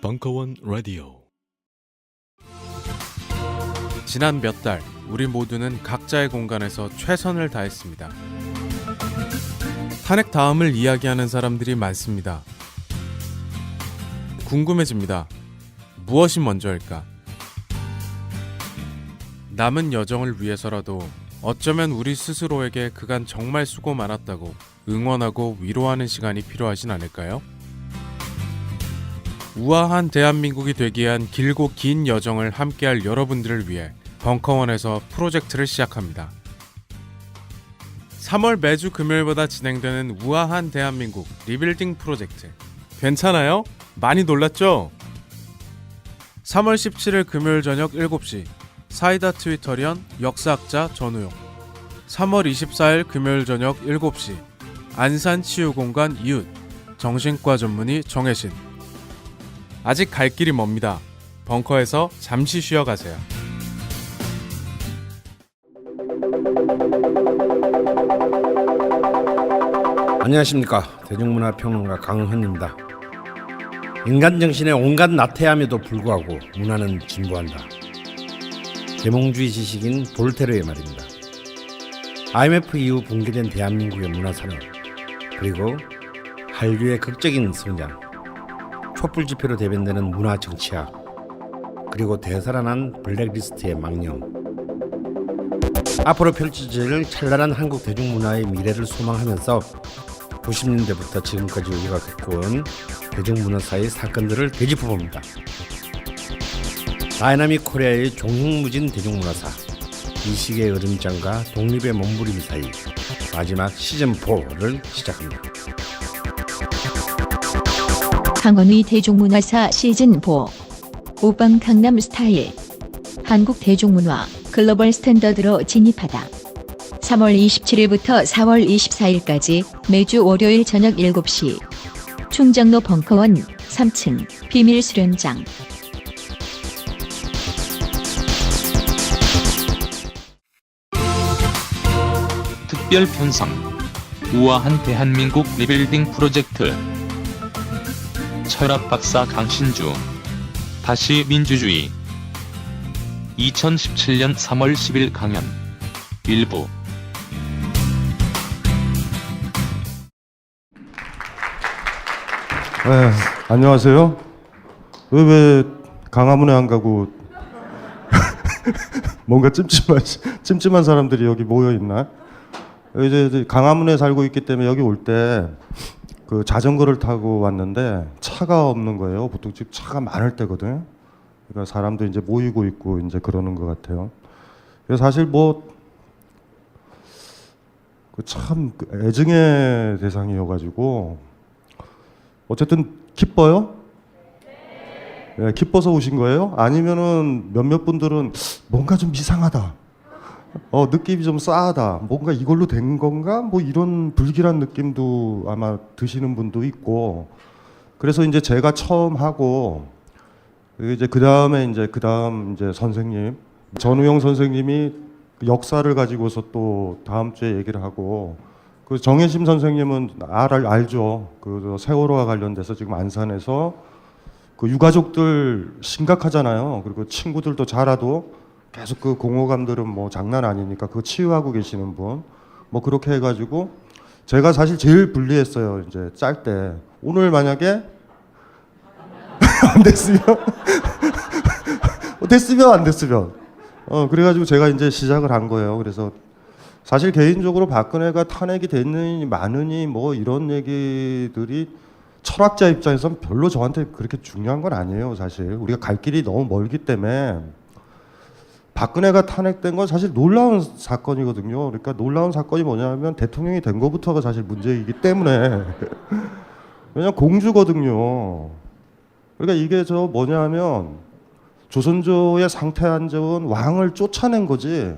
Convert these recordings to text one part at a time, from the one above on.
벙커원 라디오. 지난 몇 달 우리 모두는 각자의 공간에서 최선을 다했습니다. 탄핵 다음을 이야기하는 사람들이 많습니다. 궁금해집니다. 무엇이 먼저일까? 남은 여정을 위해서라도 어쩌면 우리 스스로에게 그간 정말 수고 많았다고 응원하고 위로하는 시간이 필요하진 않을까요? 우아한 대한민국이 되기 위한 길고 긴 여정을 함께할 여러분들을 위해 벙커원에서 프로젝트를 시작합니다. 3월 매주 금요일마다 진행되는 우아한 대한민국 리빌딩 프로젝트. 괜찮아요? 많이 놀랐죠? 3월 17일 금요일 저녁 7시 사이다 트위터리언 역사학자 전우용. 3월 24일 금요일 저녁 7시 안산치유공간 이웃 정신과 전문의 정혜신. 아직 갈 길이 멉니다. 벙커에서 잠시 쉬어가세요. 안녕하십니까. 대중문화평론가 강헌입니다. 인간 정신의 온갖 나태함에도 불구하고 문화는 진보한다. 계몽주의 지식인 볼테르의 말입니다. IMF 이후 붕괴된 대한민국의 문화산업, 그리고 한류의 극적인 성장, 촛불 집회로 대변되는 문화 정치학, 그리고 되살아난 블랙리스트의 망령. 앞으로 펼쳐질 찬란한 한국 대중문화의 미래를 소망하면서 90년대부터 지금까지 우리가 겪어온 대중문화사의 사건들을 되짚어봅니다. 다이나믹 코리아의 종횡무진 대중문화사, 이식의 얼음장과 독립의 몸부림 사이, 마지막 시즌4를 시작합니다. 강원의 대중문화사 시즌4 오빵 강남스타일. 한국 대중문화 글로벌 스탠더드로 진입하다. 3월 27일부터 4월 24일까지 매주 월요일 저녁 7시 충정로 벙커원 3층 비밀 수련장. 특별 편성 우아한 대한민국 리빌딩 프로젝트. 철학 박사 강신주. 다시 민주주의. 2017년 3월 10일 강연. 일부. 네, 안녕하세요. 왜 강화문에 안 가고 뭔가 찜찜한 사람들이 여기 모여 있나? 이제 강화문에 살고 있기 때문에 여기 올 때 그 자전거를 타고 왔는데 차가 없는 거예요. 보통 지금 차가 많을 때거든. 그러니까 사람도 이제 모이고 있고 이제 그러는 것 같아요. 그래서 사실 뭐 참 애증의 대상이어가지고 어쨌든 기뻐요? 네, 기뻐서 오신 거예요? 아니면은 몇몇 분들은 뭔가 좀 이상하다. 느낌이 좀 싸하다. 뭔가 이걸로 된 건가? 뭐 이런 불길한 느낌도 아마 드시는 분도 있고. 그래서 이제 제가 처음 하고 이제 그 다음 이제 선생님 전우용 선생님이 역사를 가지고서 또 다음 주에 얘기를 하고, 그 정혜심 선생님은 알죠. 그 세월호와 관련돼서 지금 안산에서 그 유가족들 심각하잖아요. 그리고 친구들도 자라도 계속 그 공허감들은 뭐 장난 아니니까 그거 치유하고 계시는 분. 뭐 그렇게 해가지고 제가 사실 제일 불리했어요. 이제 짤 때 오늘 만약에 안 됐으면 됐으면 안 됐으면 그래가지고 제가 이제 시작을 한 거예요. 그래서 사실 개인적으로 박근혜가 탄핵이 됐느니 마느니 뭐 이런 얘기들이 철학자 입장에서는 별로 저한테 그렇게 중요한 건 아니에요. 사실 우리가 갈 길이 너무 멀기 때문에. 박근혜가 탄핵된 건 사실 놀라운 사건이거든요. 그러니까 놀라운 사건이 뭐냐면 대통령이 된 것부터가 사실 문제이기 때문에. 왜냐면 공주거든요. 그러니까 이게 뭐냐면 조선조의 상태 안 좋은 왕을 쫓아낸 거지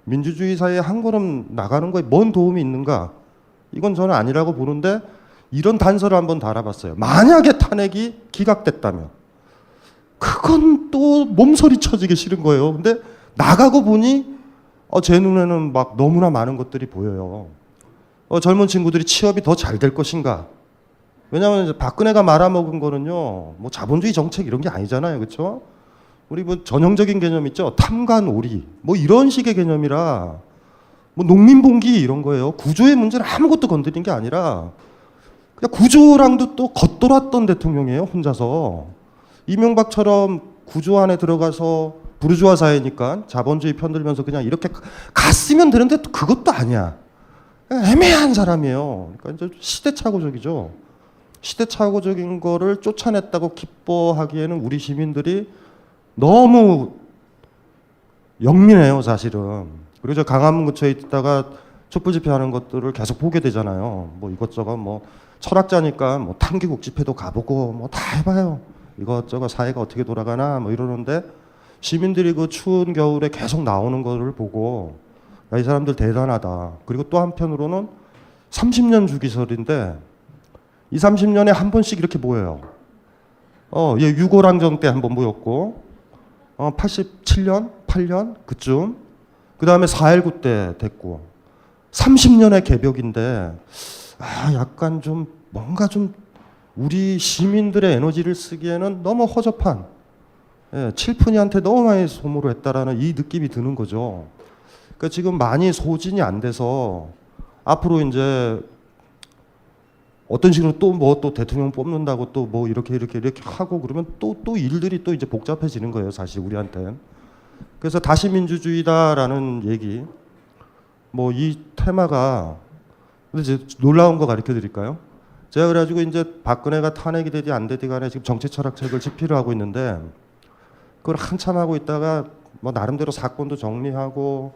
민주주의 사회에 한 걸음 나가는 거에 뭔 도움이 있는가? 이건 저는 아니라고 보는데, 이런 단서를 한번 달아봤어요. 만약에 탄핵이 기각됐다면 그건 또 몸서리 쳐지기 싫은 거예요. 근데 나가고 보니 제 눈에는 막 너무나 많은 것들이 보여요. 젊은 친구들이 취업이 더 잘 될 것인가? 왜냐하면 이제 박근혜가 말아먹은 거는요, 뭐 자본주의 정책 이런 게 아니잖아요, 그렇죠? 우리 뭐 전형적인 개념 있죠, 탐관오리, 뭐 이런 식의 개념이라 뭐 농민봉기 이런 거예요. 구조의 문제를 아무것도 건드린 게 아니라 그냥 구조랑도 또 겉돌았던 대통령이에요, 혼자서. 이명박처럼 구조 안에 들어가서 부르주아 사회니까 자본주의 편들면서 그냥 이렇게 갔으면 되는데 또 그것도 아니야. 애매한 사람이에요. 그러니까 이제 시대착오적이죠. 시대착오적인 거를 쫓아냈다고 기뻐하기에는 우리 시민들이 너무 영민해요, 사실은. 그리고 저 강화문 근처에 있다가 촛불 집회하는 것들을 계속 보게 되잖아요. 뭐 이것저것 뭐 철학자니까 뭐 탐기국 집회도 가보고 뭐 다 해봐요. 이것저것 사회가 어떻게 돌아가나 뭐 이러는데 시민들이 그 추운 겨울에 계속 나오는 거를 보고 야, 이 사람들 대단하다. 그리고 또 한편으로는 30년 주기설인데 이 30년에 한 번씩 이렇게 모여요. 예, 유고랑전 때 한 번 모였고 87년, 8년 그쯤 그 다음에 4.19 때 됐고 30년의 개벽인데 약간 좀 뭔가 좀 우리 시민들의 에너지를 쓰기에는 너무 허접한 칠푼이한테 너무 많이 소모를 했다라는 이 느낌이 드는 거죠. 그러니까 지금 많이 소진이 안 돼서 앞으로 이제 어떤 식으로 또 뭐 또 대통령 뽑는다고 또 뭐 이렇게 하고 그러면 또 일들이 또 이제 복잡해지는 거예요, 사실 우리한테는. 그래서 다시 민주주의다라는 얘기, 뭐 이 테마가 근데 이제 놀라운 거 가르쳐 드릴까요? 제가 그래가지고 이제 박근혜가 탄핵이 되디 안 되디 간에 지금 정치 철학책을 집필을 하고 있는데 그걸 한참 하고 있다가 뭐 나름대로 사건도 정리하고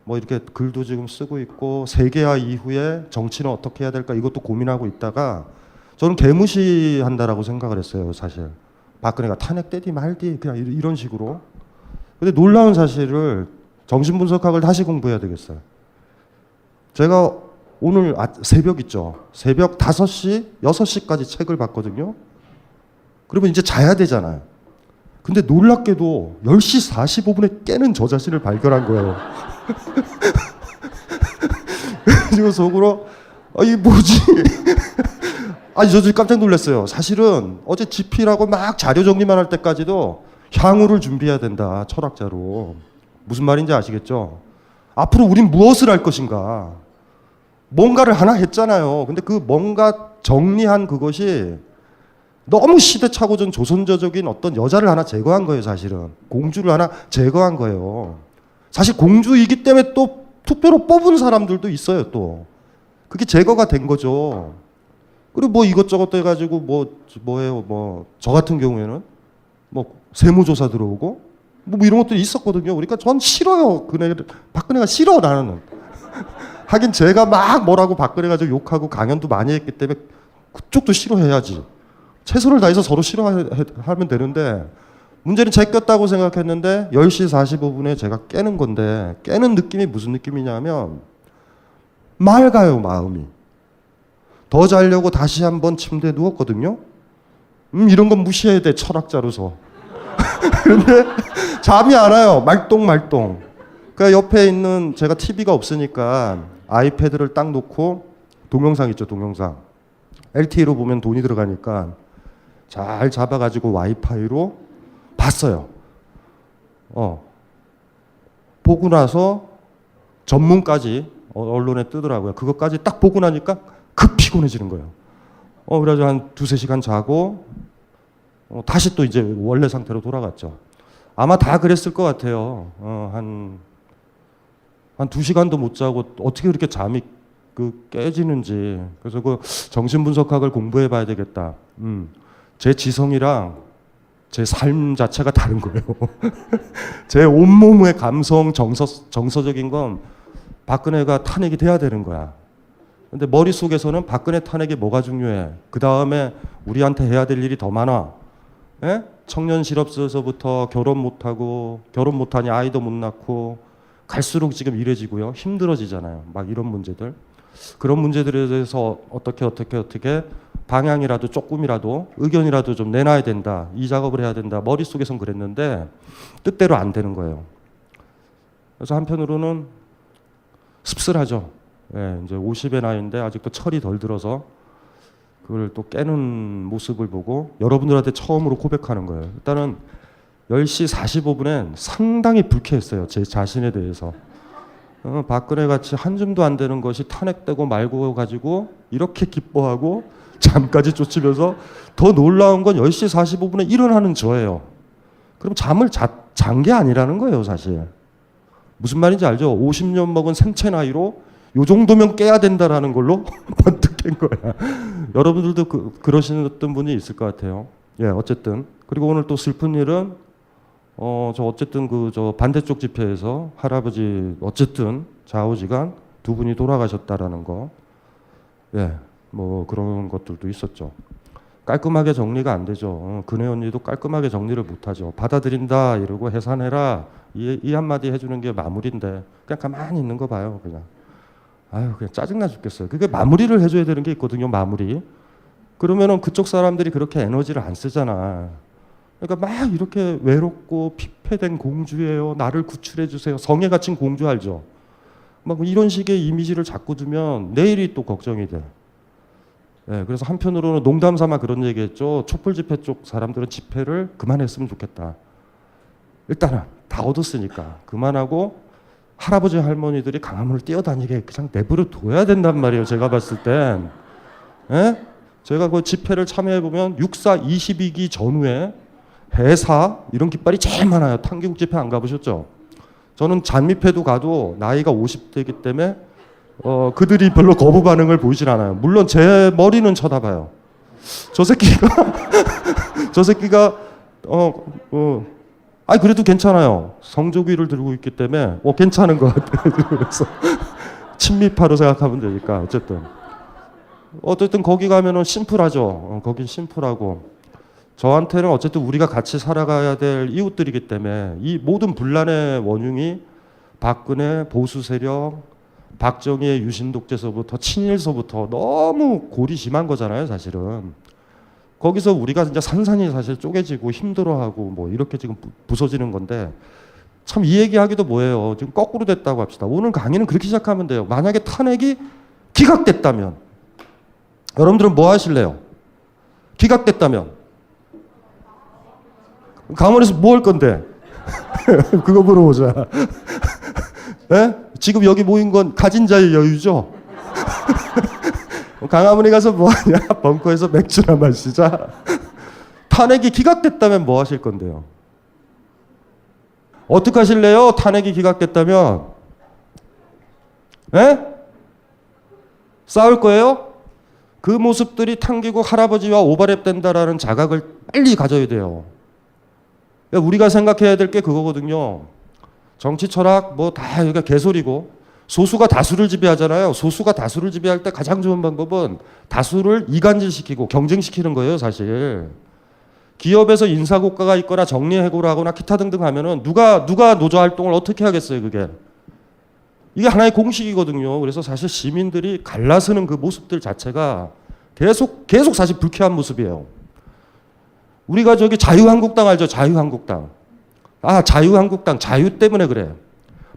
뭐 이렇게 글도 지금 쓰고 있고 세계화 이후에 정치는 어떻게 해야 될까 이것도 고민하고 있다가 저는 개무시한다라고 생각을 했어요, 사실. 박근혜가 탄핵되디 말디 그냥 이런 식으로. 근데 놀라운 사실을 정신분석학을 다시 공부해야 되겠어요. 제가 오늘 새벽 있죠. 새벽 5시, 6시까지 책을 봤거든요. 그러면 이제 자야 되잖아요. 근데 놀랍게도 10시 45분에 깨는 저 자신을 발견한 거예요. 그래서 속으로 이게 뭐지? 저 지금 깜짝 놀랐어요. 사실은 어제 집필하고 막 자료 정리만 할 때까지도 향후를 준비해야 된다, 철학자로. 무슨 말인지 아시겠죠? 앞으로 우린 무엇을 할 것인가? 뭔가를 하나 했잖아요. 근데 그 뭔가 정리한 그것이 너무 시대착오전 조선저적인 어떤 여자를 하나 제거한 거예요, 사실은. 공주를 하나 제거한 거예요. 사실 공주이기 때문에 또 투표로 뽑은 사람들도 있어요, 또. 그게 제거가 된 거죠. 그리고 뭐 이것저것 해가지고 뭐예요, 저 같은 경우에는 뭐 세무조사 들어오고 뭐 이런 것들이 있었거든요. 그러니까 전 싫어요. 박근혜가 싫어, 나는. 하긴 제가 막 뭐라고 박근혜가 좀 욕하고 강연도 많이 했기 때문에 그쪽도 싫어해야지. 최선을 다해서 서로 싫어하면 되는데 문제는 제꼈다고 생각했는데 10시 45분에 제가 깨는 건데 깨는 느낌이 무슨 느낌이냐면 맑아요, 마음이. 더 자려고 다시 한번 침대에 누웠거든요. 이런 건 무시해야 돼, 철학자로서. 근데 잠이 안 와요, 말똥말똥. 그러니까 옆에 있는 제가 TV가 없으니까 아이패드를 딱 놓고 동영상 있죠, 동영상. LTE로 보면 돈이 들어가니까 잘 잡아가지고 와이파이로 봤어요. 보고 나서 전문까지 언론에 뜨더라고요. 그것까지 딱 보고 나니까 급 피곤해지는 거예요. 그래가지고 한 2-3시간 자고 다시 또 이제 원래 상태로 돌아갔죠. 아마 다 그랬을 것 같아요. 한 2시간도 못 자고 어떻게 그렇게 잠이 깨지는지. 그래서 그 정신분석학을 공부해 봐야 되겠다. 제 지성이랑 제 삶 자체가 다른 거예요. 제 온몸의 감성, 정서적인 건 박근혜가 탄핵이 돼야 되는 거야. 근데 머릿속에서는 박근혜 탄핵이 뭐가 중요해? 그 다음에 우리한테 해야 될 일이 더 많아. 예? 청년 실업소에서부터 결혼 못하고, 결혼 못하니 아이도 못 낳고, 갈수록 지금 이래지고요. 힘들어지잖아요. 막 이런 문제들. 그런 문제들에 대해서 어떻게 방향이라도 조금이라도 의견이라도 좀 내놔야 된다. 이 작업을 해야 된다. 머릿속에선 그랬는데 뜻대로 안 되는 거예요. 그래서 한편으로는 씁쓸하죠. 예, 이제 50의 나이인데 아직도 철이 덜 들어서 그걸 또 깨는 모습을 보고 여러분들한테 처음으로 고백하는 거예요. 일단은 10시 45분엔 상당히 불쾌했어요. 제 자신에 대해서. 박근혜 같이 한 줌도 안 되는 것이 탄핵되고 말고 가지고 이렇게 기뻐하고 잠까지 쫓으면서 더 놀라운 건 10시 45분에 일어나는 저예요. 그럼 잠을 잔 게 아니라는 거예요, 사실. 무슨 말인지 알죠? 50년 먹은 생체 나이로 요 정도면 깨야 된다라는 걸로 번뜩 깬 거야. 여러분들도 그러시는 분이 있을 것 같아요. 예, 어쨌든. 그리고 오늘 또 슬픈 일은 저 어쨌든 저 반대쪽 집회에서 할아버지 어쨌든 좌우지간 두 분이 돌아가셨다라는 거. 예, 뭐 그런 것들도 있었죠. 깔끔하게 정리가 안 되죠. 근혜 언니도 깔끔하게 정리를 못 하죠. 받아들인다 이러고 해산해라 이 한마디 해주는 게 마무리인데 그냥 가만히 있는 거 봐요. 그냥 아유 그냥 짜증나 죽겠어요. 그게 마무리를 해줘야 되는 게 있거든요. 마무리. 그러면은 그쪽 사람들이 그렇게 에너지를 안 쓰잖아. 그러니까 막 이렇게 외롭고 피폐된 공주예요. 나를 구출해 주세요. 성에 갇힌 공주 알죠? 막 이런 식의 이미지를 자꾸 두면 내일이 또 걱정이 돼. 네, 그래서 한편으로는 농담 삼아 그런 얘기했죠. 촛불 집회 쪽 사람들은 집회를 그만했으면 좋겠다. 일단은 다 얻었으니까 그만하고 할아버지 할머니들이 강화문을 뛰어다니게 그냥 내버려 둬야 된단 말이에요. 제가 봤을 땐. 예? 제가 그 집회를 참여해 보면 6.4 22기 전후에 해사 이런 깃발이 제일 많아요. 탄기국 집회 안 가보셨죠? 저는 잔미패도 가도 나이가 50대이기 때문에 그들이 별로 거부 반응을 보이질 않아요. 물론 제 머리는 쳐다봐요. 저 새끼가 아니 그래도 괜찮아요. 성조기를 들고 있기 때문에 괜찮은 것 같아요. 그래서 친미파로 생각하면 되니까 어쨌든 거기 가면은 심플하죠. 거긴 심플하고 저한테는 어쨌든 우리가 같이 살아가야 될 이웃들이기 때문에 이 모든 분란의 원흉이 박근혜 보수 세력, 박정희의 유신 독재서부터 친일서부터 너무 골이 심한 거잖아요, 사실은. 거기서 우리가 진짜 산산이 사실 쪼개지고 힘들어하고 뭐 이렇게 지금 부서지는 건데 참 이 얘기하기도 뭐예요. 지금 거꾸로 됐다고 합시다. 오늘 강의는 그렇게 시작하면 돼요. 만약에 탄핵이 기각됐다면 여러분들은 뭐 하실래요? 기각됐다면 강원에서 뭐 할 건데? 그거 물어보자. 예? 지금 여기 모인 건 가진 자의 여유죠? 강화문에 가서 뭐 하냐? 벙커에서 맥주나 마시자. 탄핵이 기각됐다면 뭐 하실 건데요? 어떻게 하실래요? 탄핵이 기각됐다면? 예? 싸울 거예요? 그 모습들이 탕기국 할아버지와 오버랩 된다라는 자각을 빨리 가져야 돼요. 우리가 생각해야 될 게 그거거든요. 정치 철학 뭐 다 여기가 개소리고 소수가 다수를 지배하잖아요. 소수가 다수를 지배할 때 가장 좋은 방법은 다수를 이간질시키고 경쟁시키는 거예요, 사실. 기업에서 인사고과가 있거나 정리해고를 하거나 기타 등등 하면은 누가 노조 활동을 어떻게 하겠어요, 그게. 이게 하나의 공식이거든요. 그래서 사실 시민들이 갈라서는 그 모습들 자체가 계속 사실 불쾌한 모습이에요. 우리가 저기 자유한국당 알죠? 자유한국당. 자유한국당. 자유 때문에 그래.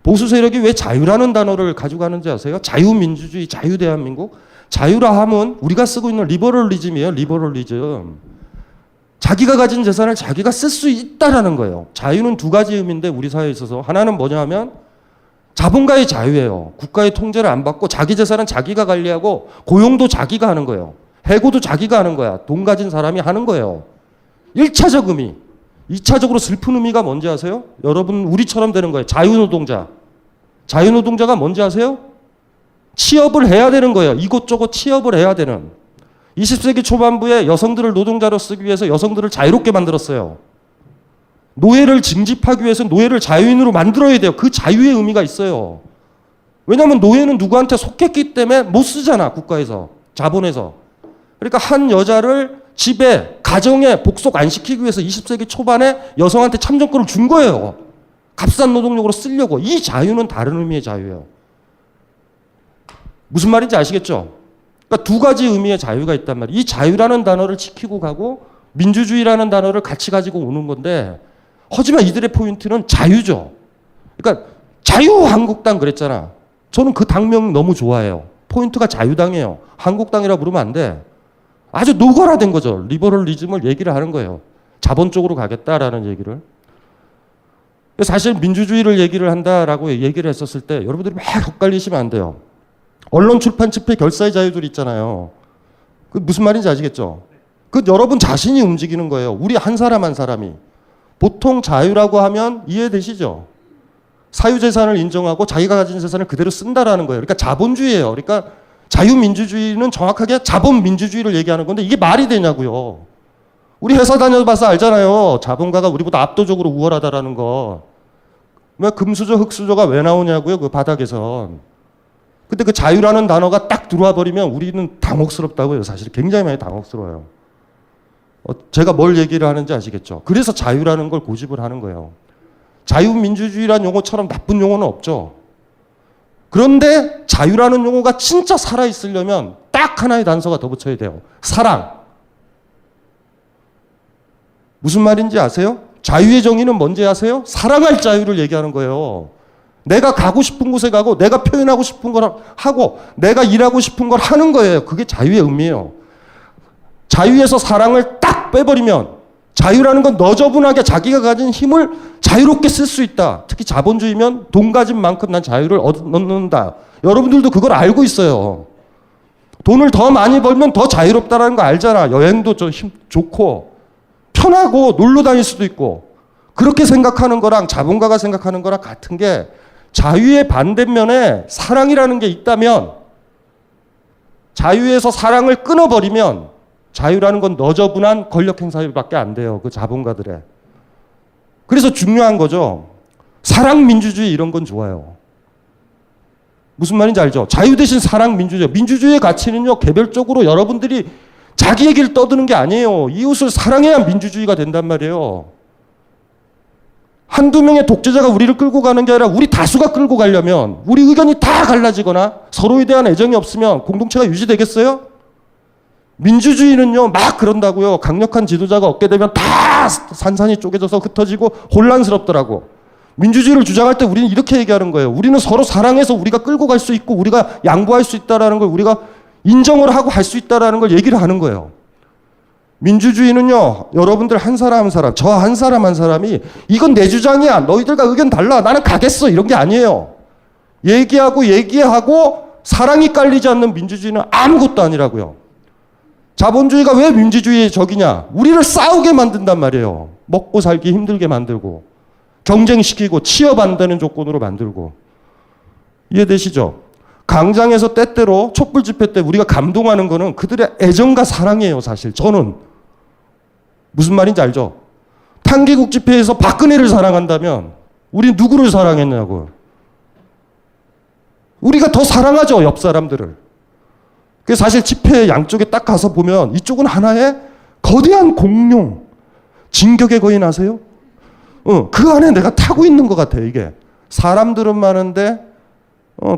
보수 세력이 왜 자유라는 단어를 가져가는지 아세요? 자유민주주의, 자유대한민국. 자유라 하면 우리가 쓰고 있는 리버럴리즘이에요. 리버럴리즘. 자기가 가진 재산을 자기가 쓸 수 있다라는 거예요. 자유는 두 가지 의미인데 우리 사회에 있어서 하나는 뭐냐 하면 자본가의 자유예요. 국가의 통제를 안 받고 자기 재산은 자기가 관리하고 고용도 자기가 하는 거예요. 해고도 자기가 하는 거야. 돈 가진 사람이 하는 거예요. 1차적 의미. 2차적으로 슬픈 의미가 뭔지 아세요? 여러분 우리처럼 되는 거예요. 자유노동자. 자유노동자가 뭔지 아세요? 취업을 해야 되는 거예요. 이곳저곳 취업을 해야 되는. 20세기 초반부에 여성들을 노동자로 쓰기 위해서 여성들을 자유롭게 만들었어요. 노예를 징집하기 위해서 노예를 자유인으로 만들어야 돼요. 그 자유의 의미가 있어요. 왜냐하면 노예는 누구한테 속했기 때문에 못 쓰잖아. 국가에서. 자본에서. 그러니까 한 여자를 집에 가정에 복속 안 시키기 위해서 20세기 초반에 여성한테 참정권을 준 거예요. 값싼 노동력으로 쓰려고. 이 자유는 다른 의미의 자유예요. 무슨 말인지 아시겠죠? 그러니까 두 가지 의미의 자유가 있단 말이에요. 이 자유라는 단어를 지키고 가고 민주주의라는 단어를 같이 가지고 오는 건데 하지만 이들의 포인트는 자유죠. 그러니까 자유한국당 그랬잖아. 저는 그 당명 너무 좋아해요. 포인트가 자유당이에요. 한국당이라 부르면 안 돼. 아주 노골화된 거죠. 리버럴리즘을 얘기를 하는 거예요. 자본 쪽으로 가겠다라는 얘기를. 사실 민주주의를 얘기를 한다라고 얘기를 했었을 때 여러분들이 막 헷갈리시면 안 돼요. 언론, 출판, 집회, 결사의 자유들 있잖아요. 그 무슨 말인지 아시겠죠? 그 여러분 자신이 움직이는 거예요. 우리 한 사람 한 사람이. 보통 자유라고 하면 이해되시죠? 사유재산을 인정하고 자기가 가진 재산을 그대로 쓴다라는 거예요. 그러니까 자본주의예요. 그러니까 자유민주주의는 정확하게 자본민주주의를 얘기하는 건데 이게 말이 되냐고요. 우리 회사 다녀봐서 알잖아요. 자본가가 우리보다 압도적으로 우월하다라는 거. 왜 금수저, 흑수저가 왜 나오냐고요. 그 바닥에선. 근데 그 자유라는 단어가 딱 들어와 버리면 우리는 당혹스럽다고요. 사실 굉장히 많이 당혹스러워요. 제가 뭘 얘기를 하는지 아시겠죠? 그래서 자유라는 걸 고집을 하는 거예요. 자유민주주의라는 용어처럼 나쁜 용어는 없죠. 그런데 자유라는 용어가 진짜 살아있으려면 딱 하나의 단서가 더 붙여야 돼요. 사랑. 무슨 말인지 아세요? 자유의 정의는 뭔지 아세요? 사랑할 자유를 얘기하는 거예요. 내가 가고 싶은 곳에 가고 내가 표현하고 싶은 걸 하고 내가 일하고 싶은 걸 하는 거예요. 그게 자유의 의미예요. 자유에서 사랑을 딱 빼버리면 자유라는 건 너저분하게 자기가 가진 힘을 자유롭게 쓸 수 있다. 특히 자본주의면 돈 가진 만큼 난 자유를 얻는다. 여러분들도 그걸 알고 있어요. 돈을 더 많이 벌면 더 자유롭다는 거 알잖아. 여행도 좋고 편하고 놀러 다닐 수도 있고. 그렇게 생각하는 거랑 자본가가 생각하는 거랑 같은 게 자유의 반대면에 사랑이라는 게 있다면 자유에서 사랑을 끊어버리면 자유라는 건 너저분한 권력 행사밖에 안 돼요. 그 자본가들의. 그래서 중요한 거죠. 사랑 민주주의 이런 건 좋아요. 무슨 말인지 알죠? 자유 대신 사랑 민주주의. 민주주의의 가치는요. 개별적으로 여러분들이 자기 얘기를 떠드는 게 아니에요. 이웃을 사랑해야 민주주의가 된단 말이에요. 한두 명의 독재자가 우리를 끌고 가는 게 아니라 우리 다수가 끌고 가려면 우리 의견이 다 갈라지거나 서로에 대한 애정이 없으면 공동체가 유지되겠어요? 민주주의는요, 막 그런다고요. 강력한 지도자가 얻게 되면 다 산산이 쪼개져서 흩어지고 혼란스럽더라고. 민주주의를 주장할 때 우리는 이렇게 얘기하는 거예요. 우리는 서로 사랑해서 우리가 끌고 갈 수 있고 우리가 양보할 수 있다라는 걸 우리가 인정을 하고 할 수 있다라는 걸 얘기를 하는 거예요. 민주주의는요, 여러분들 한 사람 한 사람, 저 한 사람 한 사람이 이건 내 주장이야. 너희들과 의견 달라. 나는 가겠어. 이런 게 아니에요. 얘기하고 사랑이 깔리지 않는 민주주의는 아무것도 아니라고요. 자본주의가 왜 민주주의의 적이냐? 우리를 싸우게 만든단 말이에요. 먹고 살기 힘들게 만들고 경쟁시키고 취업 안 되는 조건으로 만들고. 이해되시죠? 강장에서 때때로 촛불 집회 때 우리가 감동하는 거는 그들의 애정과 사랑이에요. 사실 저는. 무슨 말인지 알죠? 탄기국 집회에서 박근혜를 사랑한다면 우리 누구를 사랑했냐고. 우리가 더 사랑하죠. 옆 사람들을. 그래서 사실 집회 양쪽에 딱 가서 보면 이쪽은 하나의 거대한 공룡. 진격의 거인 아세요? 그 안에 내가 타고 있는 것 같아요. 이게. 사람들은 많은데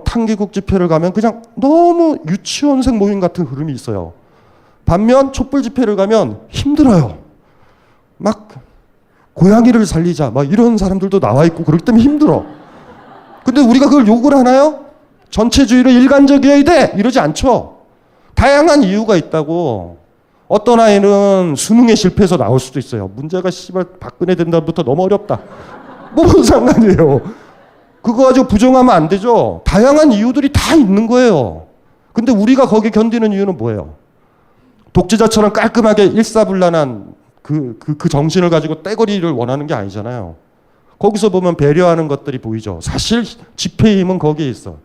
탄기국 집회를 가면 그냥 너무 유치원생 모임 같은 흐름이 있어요. 반면 촛불 집회를 가면 힘들어요. 막 고양이를 살리자 막 이런 사람들도 나와 있고 그렇기 때문에 힘들어. 근데 우리가 그걸 욕을 하나요? 전체주의로 일관적이어야 돼 이러지 않죠. 다양한 이유가 있다고. 어떤 아이는 수능에 실패해서 나올 수도 있어요. 문제가 씨발 박근혜 된 다음부터 너무 어렵다. 뭔 상관이에요. 그거 가지고 부정하면 안 되죠. 다양한 이유들이 다 있는 거예요. 근데 우리가 거기 견디는 이유는 뭐예요? 독재자처럼 깔끔하게 일사불란한 그 정신을 가지고 떼거리를 원하는 게 아니잖아요. 거기서 보면 배려하는 것들이 보이죠. 사실 집회의 힘은 거기에 있어.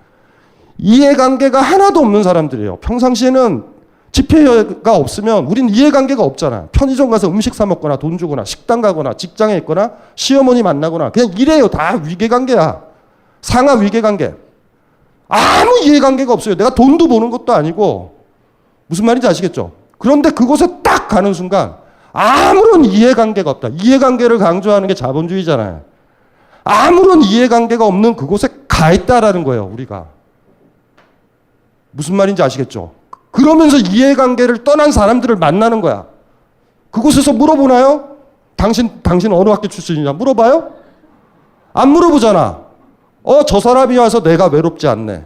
이해관계가 하나도 없는 사람들이에요. 평상시에는 집회가 없으면 우린 이해관계가 없잖아. 편의점 가서 음식 사 먹거나 돈 주거나 식당 가거나 직장에 있거나 시어머니 만나거나 그냥 이래요. 다 위계관계야. 상하 위계관계. 아무 이해관계가 없어요. 내가 돈도 버는 것도 아니고. 무슨 말인지 아시겠죠? 그런데 그곳에 딱 가는 순간 아무런 이해관계가 없다. 이해관계를 강조하는 게 자본주의잖아요. 아무런 이해관계가 없는 그곳에 가 있다라는 거예요. 우리가. 무슨 말인지 아시겠죠? 그러면서 이해관계를 떠난 사람들을 만나는 거야. 그곳에서 물어보나요? 당신 어느 학교 출신이냐? 물어봐요? 안 물어보잖아. 저 사람이 와서 내가 외롭지 않네.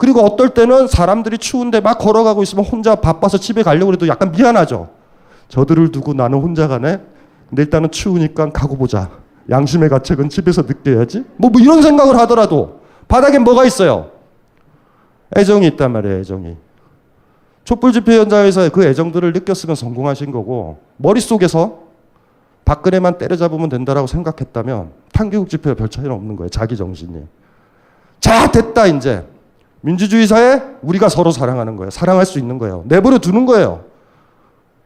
그리고 어떨 때는 사람들이 추운데 막 걸어가고 있으면 혼자 바빠서 집에 가려고 해도 약간 미안하죠. 저들을 두고 나는 혼자 가네? 근데 일단은 추우니까 가고 보자. 양심의 가책은 집에서 느껴야지. 뭐 이런 생각을 하더라도 바닥에 뭐가 있어요? 애정이 있단 말이에요. 애정이. 촛불 집회 현장에서 그 애정들을 느꼈으면 성공하신 거고, 머릿속에서 박근혜만 때려잡으면 된다라고 생각했다면 탄개국 집회와 별 차이는 없는 거예요. 자기 정신이. 자, 됐다 이제. 민주주의 사회 우리가 서로 사랑하는 거예요. 사랑할 수 있는 거예요. 내버려 두는 거예요.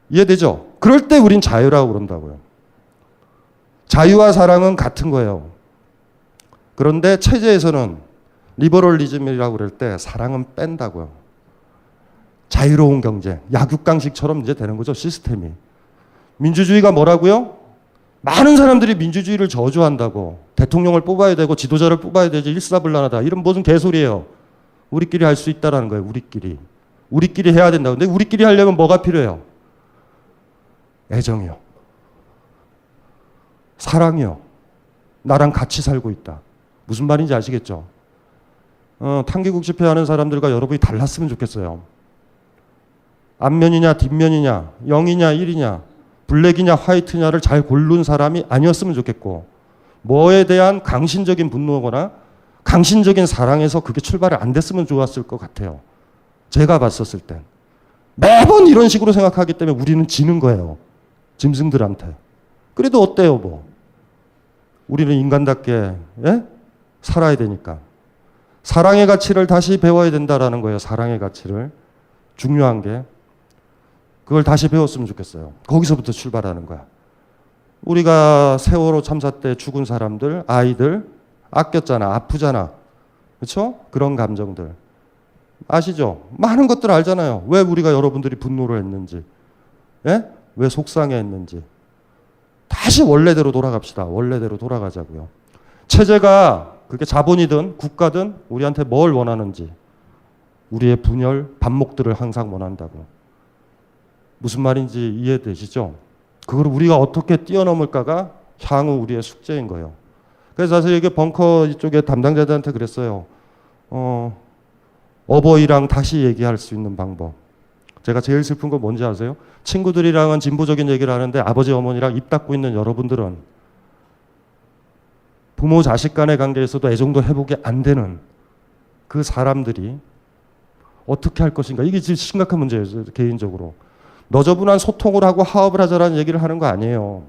이해되죠? 그럴 때 우린 자유라고 그런다고요. 자유와 사랑은 같은 거예요. 그런데 체제에서는 리버럴리즘이라고 그럴 때 사랑은 뺀다고요. 자유로운 경제, 약육강식처럼 이제 되는 거죠. 시스템이. 민주주의가 뭐라고요? 많은 사람들이 민주주의를 저주한다고. 대통령을 뽑아야 되고 지도자를 뽑아야 되지 일사불란하다. 이런 무슨 개소리예요. 우리끼리 할 수 있다라는 거예요. 우리끼리. 우리끼리 해야 된다. 근데 우리끼리 하려면 뭐가 필요해요? 애정이요. 사랑이요. 나랑 같이 살고 있다. 무슨 말인지 아시겠죠? 탄개국 집회하는 사람들과 여러분이 달랐으면 좋겠어요. 앞면이냐 뒷면이냐 0이냐 1이냐 블랙이냐 화이트냐를 잘 고른 사람이 아니었으면 좋겠고, 뭐에 대한 강신적인 분노거나 강신적인 사랑에서 그게 출발이 안 됐으면 좋았을 것 같아요. 제가 봤었을 땐. 매번 이런 식으로 생각하기 때문에 우리는 지는 거예요. 짐승들한테. 그래도 어때요 뭐. 우리는 인간답게 살아야 되니까. 사랑의 가치를 다시 배워야 된다라는 거예요. 사랑의 가치를. 중요한 게. 그걸 다시 배웠으면 좋겠어요. 거기서부터 출발하는 거야. 우리가 세월호 참사 때 죽은 사람들, 아이들 아꼈잖아. 아프잖아. 그렇죠? 그런 감정들. 아시죠? 많은 것들 알잖아요. 왜 우리가 여러분들이 분노를 했는지. 예? 왜 속상해했는지. 다시 원래대로 돌아갑시다. 원래대로 돌아가자고요. 체제가 그게 자본이든 국가든 우리한테 뭘 원하는지. 우리의 분열, 반목들을 항상 원한다고. 무슨 말인지 이해되시죠? 그걸 우리가 어떻게 뛰어넘을까가 향후 우리의 숙제인 거예요. 그래서 사실 이게 벙커 이쪽에 담당자들한테 그랬어요. 어버이랑 다시 얘기할 수 있는 방법. 제가 제일 슬픈 건 뭔지 아세요? 친구들이랑은 진보적인 얘기를 하는데 아버지 어머니랑 입 닫고 있는 여러분들은 부모 자식 간의 관계에서도 애정도 회복이 안 되는 그 사람들이 어떻게 할 것인가. 이게 진짜 심각한 문제예요. 개인적으로. 너저분한 소통을 하고 화합을 하자라는 얘기를 하는 거 아니에요.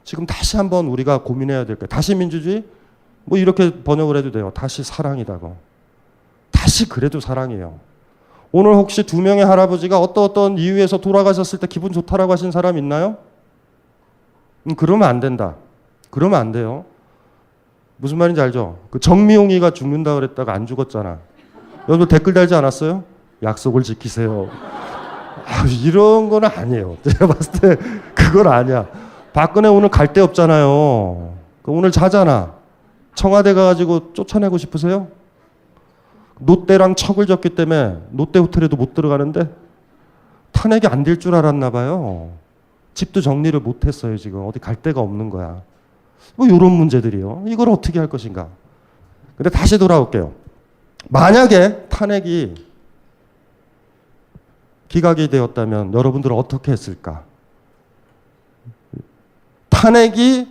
지금 다시 한번 우리가 고민해야 될 거예요. 다시 민주주의? 뭐 이렇게 번역을 해도 돼요. 다시 사랑이다고. 다시 그래도 사랑이에요. 오늘 혹시 두 명의 할아버지가 어떤 이유에서 돌아가셨을 때 기분 좋다라고 하신 사람 있나요? 그러면 안 된다. 그러면 안 돼요. 무슨 말인지 알죠? 그 정미용이가 죽는다 그랬다가 안 죽었잖아. 여러분 댓글 달지 않았어요? 약속을 지키세요. 이런 건 아니에요. 제가 봤을 때 그건 아니야. 박근혜 오늘 갈 데 없잖아요. 오늘 자잖아. 청와대 가가지고 쫓아내고 싶으세요? 롯데랑 척을 졌기 때문에 롯데 호텔에도 못 들어가는데 탄핵이 안 될 줄 알았나 봐요. 집도 정리를 못했어요. 지금 어디 갈 데가 없는 거야. 뭐 이런 문제들이요. 이걸 어떻게 할 것인가. 근데 다시 돌아올게요. 만약에 탄핵이 기각이 되었다면 여러분들은 어떻게 했을까? 탄핵이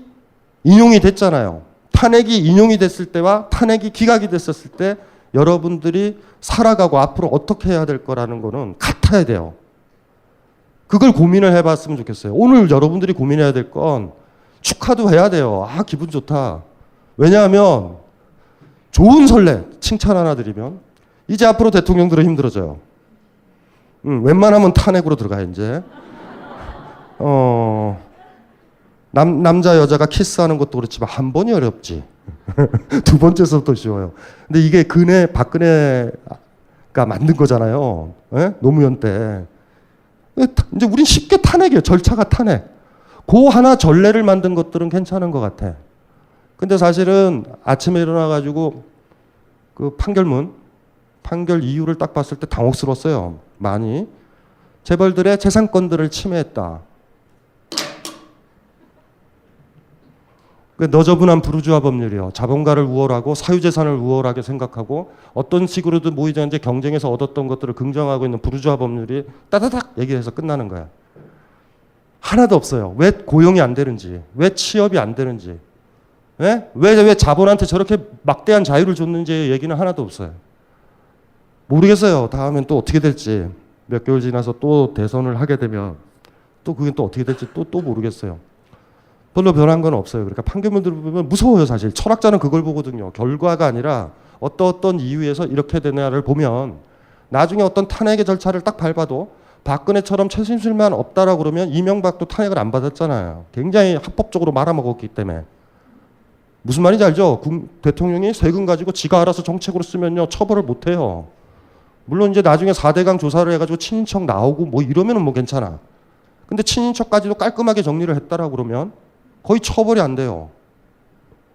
인용이 됐잖아요. 탄핵이 인용이 됐을 때와 탄핵이 기각이 됐었을 때 여러분들이 살아가고 앞으로 어떻게 해야 될 거라는 거는 같아야 돼요. 그걸 고민을 해봤으면 좋겠어요. 오늘 여러분들이 고민해야 될 건 축하도 해야 돼요. 아, 기분 좋다. 왜냐하면 좋은 선례, 칭찬 하나 드리면 이제 앞으로 대통령들은 힘들어져요. 웬만하면 탄핵으로 들어가 이제. 남자 여자가 키스하는 것도 그렇지만 한 번이 어렵지. 두 번째서부터 쉬워요. 근데 이게 박근혜가 만든 거잖아요. 예? 노무현 때. 이제 우린 쉽게 탄핵이에요. 절차가 탄핵. 그 하나 전례를 만든 것들은 괜찮은 것 같아. 근데 사실은 아침에 일어나가지고 그 판결 이유를 딱 봤을 때 당혹스러웠어요. 많이. 재벌들의 재산권들을 침해했다. 그 너저분한 부르주아 법률이요. 자본가를 우월하고 사유재산을 우월하게 생각하고 어떤 식으로든 모의자인데 경쟁에서 얻었던 것들을 긍정하고 있는 부르주아 법률이 따다닥 얘기해서 끝나는 거야. 하나도 없어요. 왜 고용이 안 되는지, 왜 취업이 안 되는지, 왜 자본한테 저렇게 막대한 자유를 줬는지 얘기는 하나도 없어요. 모르겠어요. 다음엔 또 어떻게 될지. 몇 개월 지나서 또 대선을 하게 되면 또 그게 또 어떻게 될지 또 모르겠어요. 별로 변한 건 없어요. 그러니까 판결문들을 보면 무서워요, 사실. 철학자는 그걸 보거든요. 결과가 아니라 어떤 이유에서 이렇게 되냐를 보면 나중에 어떤 탄핵의 절차를 딱 밟아도 박근혜처럼 최순실만 없다라고 그러면 이명박도 탄핵을 안 받았잖아요. 굉장히 합법적으로 말아먹었기 때문에. 무슨 말인지 알죠? 대통령이 세금 가지고 지가 알아서 정책으로 쓰면요, 처벌을 못 해요. 물론 이제 나중에 4대강 조사를 해가지고 친인척 나오고 뭐 이러면은 뭐 괜찮아. 근데 친인척까지도 깔끔하게 정리를 했다라고 그러면 거의 처벌이 안 돼요.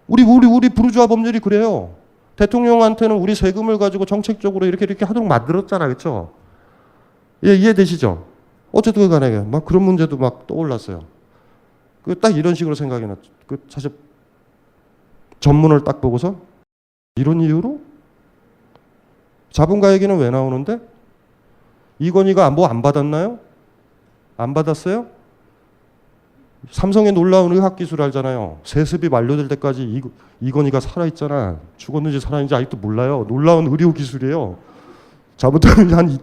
우리 부르주아 법률이 그래요. 대통령한테는 우리 세금을 가지고 정책적으로 이렇게 하도록 만들었잖아, 그렇죠? 예, 이해되시죠? 어쨌든 간에 막 그런 문제도 막 떠올랐어요. 그 딱 이런 식으로 생각이 났죠. 그 사실 전문을 딱 보고서 이런 이유로 자본가 얘기는 왜 나오는데? 이건희가 뭐 안 받았나요? 안 받았어요? 삼성의 놀라운 의학기술 알잖아요. 세습이 완료될 때까지 이건희가 살아있잖아. 죽었는지 살아있는지 아직도 몰라요. 놀라운 의료기술이에요. 잘못하면 한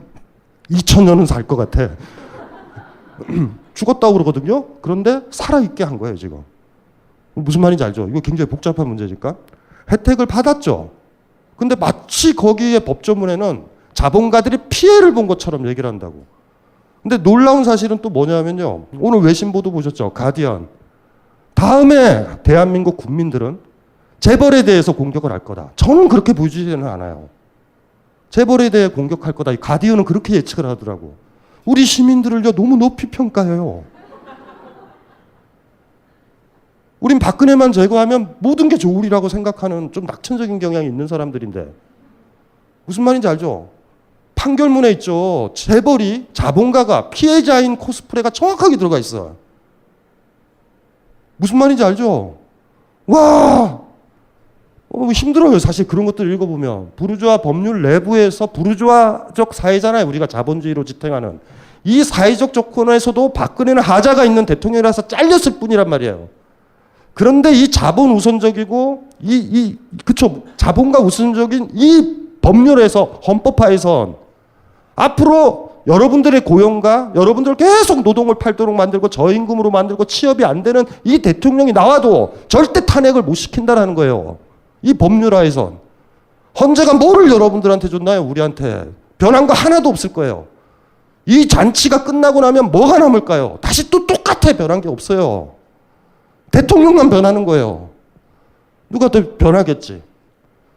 2000년은 살 것 같아. 죽었다고 그러거든요. 그런데 살아있게 한 거예요, 지금. 무슨 말인지 알죠? 이거 굉장히 복잡한 문제니까. 혜택을 받았죠. 근데 마치 거기에 법조문에는 자본가들이 피해를 본 것처럼 얘기를 한다고. 근데 놀라운 사실은 또 뭐냐면요. 오늘 외신 보도 보셨죠? 가디언. 다음에 대한민국 국민들은 재벌에 대해서 공격을 할 거다. 저는 그렇게 보이지는 않아요. 재벌에 대해 공격할 거다. 이 가디언은 그렇게 예측을 하더라고. 우리 시민들을요, 너무 높이 평가해요. 우린 박근혜만 제거하면 모든 게 좋으리라고 생각하는 좀 낙천적인 경향이 있는 사람들인데 무슨 말인지 알죠? 판결문에 있죠. 재벌이 자본가가 피해자인 코스프레가 정확하게 들어가 있어. 무슨 말인지 알죠? 와, 힘들어요. 사실 그런 것들 읽어보면 부르주아 법률 내부에서 부르주아적 사회잖아요. 우리가 자본주의로 지탱하는 이 사회적 조건에서도 박근혜는 하자가 있는 대통령이라서 잘렸을 뿐이란 말이에요. 그런데 이 자본 우선적이고 그쵸, 자본가 우선적인 이 법률에서 헌법화에선 앞으로 여러분들의 고용과 여러분들 계속 노동을 팔도록 만들고 저임금으로 만들고 취업이 안 되는 이 대통령이 나와도 절대 탄핵을 못 시킨다라는 거예요. 이 법률화에선. 헌재가 뭐를 여러분들한테 줬나요? 우리한테. 변한 거 하나도 없을 거예요. 이 잔치가 끝나고 나면 뭐가 남을까요? 다시 또 똑같아. 변한 게 없어요. 대통령만 변하는 거예요. 누가 더 변하겠지.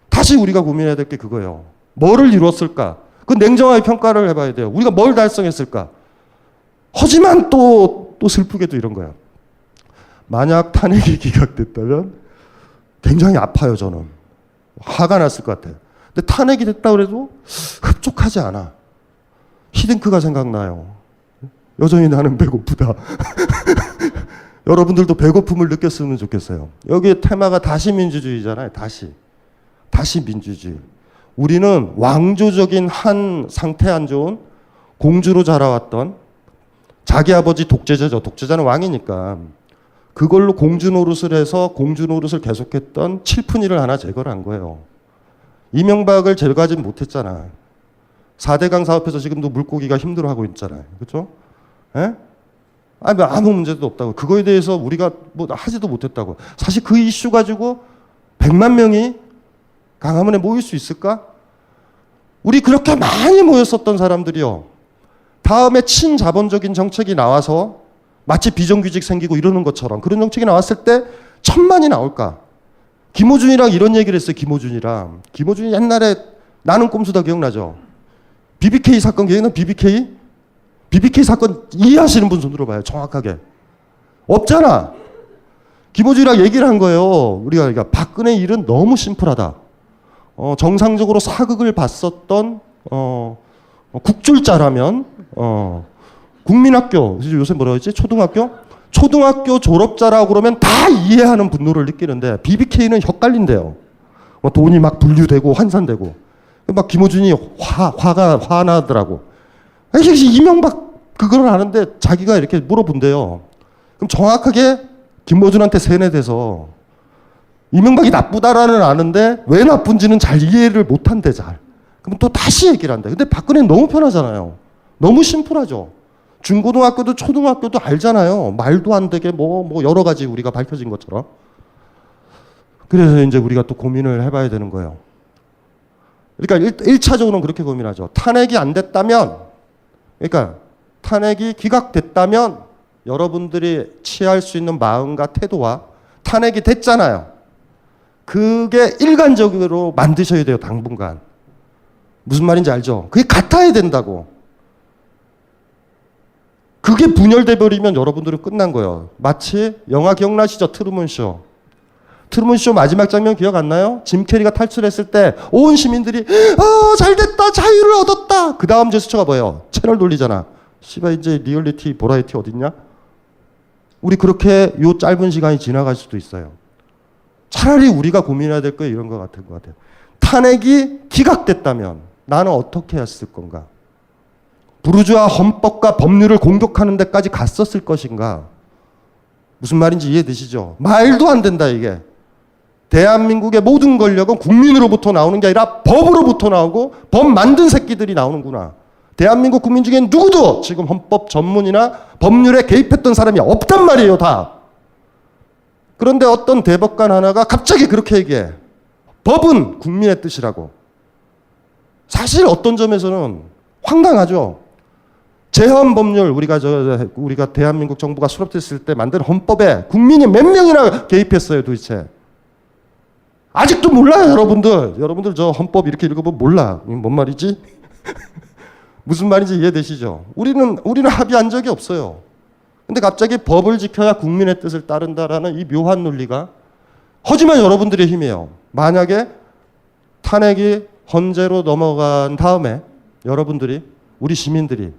다시 우리가 고민해야 될 게 그거예요. 뭐를 이뤘을까? 그 냉정하게 평가를 해봐야 돼요. 우리가 뭘 달성했을까? 하지만 또 슬프게도 이런 거야. 만약 탄핵이 기각됐다면 굉장히 아파요, 저는. 화가 났을 것 같아요. 근데 탄핵이 됐다고 해도 흡족하지 않아. 히딩크가 생각나요. 여전히 나는 배고프다. 여러분들도 배고픔을 느꼈으면 좋겠어요. 여기에 테마가 다시 민주주의잖아요. 다시 민주주의. 우리는 왕조적인 한 상태 안 좋은 공주로 자라왔던 자기 아버지 독재자죠. 독재자는 왕이니까. 그걸로 공주 노릇을 해서 공주 노릇을 계속했던 칠푼이를 하나 제거를 한 거예요. 이명박을 제거하지 못했잖아. 4대강 사업에서 지금도 물고기가 힘들어하고 있잖아요. 그렇죠? 예? 아무 문제도 없다고. 그거에 대해서 우리가 뭐 하지도 못했다고. 사실 그 이슈 가지고 100만 명이 강화문에 모일 수 있을까? 우리 그렇게 많이 모였었던 사람들이요. 다음에 친자본적인 정책이 나와서 마치 비정규직 생기고 이러는 것처럼 그런 정책이 나왔을 때 1000만이 나올까? 김어준이랑 이런 얘기를 했어요. 김어준이 옛날에 나는 꼼수다 기억나죠? BBK 사건 기억나? BBK 사건 이해하시는 분 손 들어봐요. 정확하게. 없잖아. 김어준이랑 얘기를 한 거예요. 우리가 그러니까 박근혜 일은 너무 심플하다. 정상적으로 사극을 봤었던 국줄자라면 국민학교 요새 뭐라 그러지? 초등학교 초등학교 졸업자라고 그러면 다 이해하는 분노를 느끼는데 BBK는 헷갈린대요. 돈이 막 분류되고 환산되고 막 김어준이 화나더라고. 이명박 그걸 아는데 자기가 이렇게 물어본대요. 그럼 정확하게 김어준한테 세뇌돼서 이명박이 나쁘다라는 아는데 왜 나쁜지는 잘 이해를 못한대 잘. 그럼 또 다시 얘기를 한대. 근데 박근혜는 너무 편하잖아요. 너무 심플하죠. 중고등학교도 초등학교도 알잖아요. 말도 안 되게 뭐 여러 가지 우리가 밝혀진 것처럼. 그래서 이제 우리가 또 고민을 해봐야 되는 거예요. 그러니까 1차적으로는 그렇게 고민하죠. 탄핵이 안 됐다면, 그러니까 탄핵이 기각됐다면 여러분들이 취할 수 있는 마음과 태도와 탄핵이 됐잖아요. 그게 일관적으로 만드셔야 돼요, 당분간. 무슨 말인지 알죠? 그게 같아야 된다고. 그게 분열돼 버리면 여러분들은 끝난 거예요. 마치 영화 기억나시죠? 트루먼쇼. 트루먼쇼 마지막 장면 기억 안 나요? 짐 캐리가 탈출했을 때 온 시민들이 잘됐다, 자유를 얻었다. 그 다음 제스처가 뭐예요? 채널 돌리잖아. 씨발 이제 리얼리티, 보라이티 어딨냐? 우리 그렇게 요 짧은 시간이 지나갈 수도 있어요. 차라리 우리가 고민해야 될 거 이런 거 같은 것 같아요. 탄핵이 기각됐다면 나는 어떻게 했을 건가? 부르주아 헌법과 법률을 공격하는 데까지 갔었을 것인가? 무슨 말인지 이해되시죠? 말도 안 된다 이게. 대한민국의 모든 권력은 국민으로부터 나오는 게 아니라 법으로부터 나오고 법 만든 새끼들이 나오는구나. 대한민국 국민 중엔 누구도 지금 헌법 전문이나 법률에 개입했던 사람이 없단 말이에요, 다. 그런데 어떤 대법관 하나가 갑자기 그렇게 얘기해. 법은 국민의 뜻이라고. 사실 어떤 점에서는 황당하죠. 제헌 법률 우리가 대한민국 정부가 수립됐을 때 만든 헌법에 국민이 몇 명이나 개입했어요, 도대체. 아직도 몰라요, 여러분들. 여러분들 저 헌법 이렇게 읽어보면 몰라. 뭔 말이지? 무슨 말인지 이해되시죠? 우리는 합의한 적이 없어요. 근데 갑자기 법을 지켜야 국민의 뜻을 따른다라는 이 묘한 논리가 하지만 여러분들의 힘이에요. 만약에 탄핵이 헌재로 넘어간 다음에 여러분들이 우리 시민들이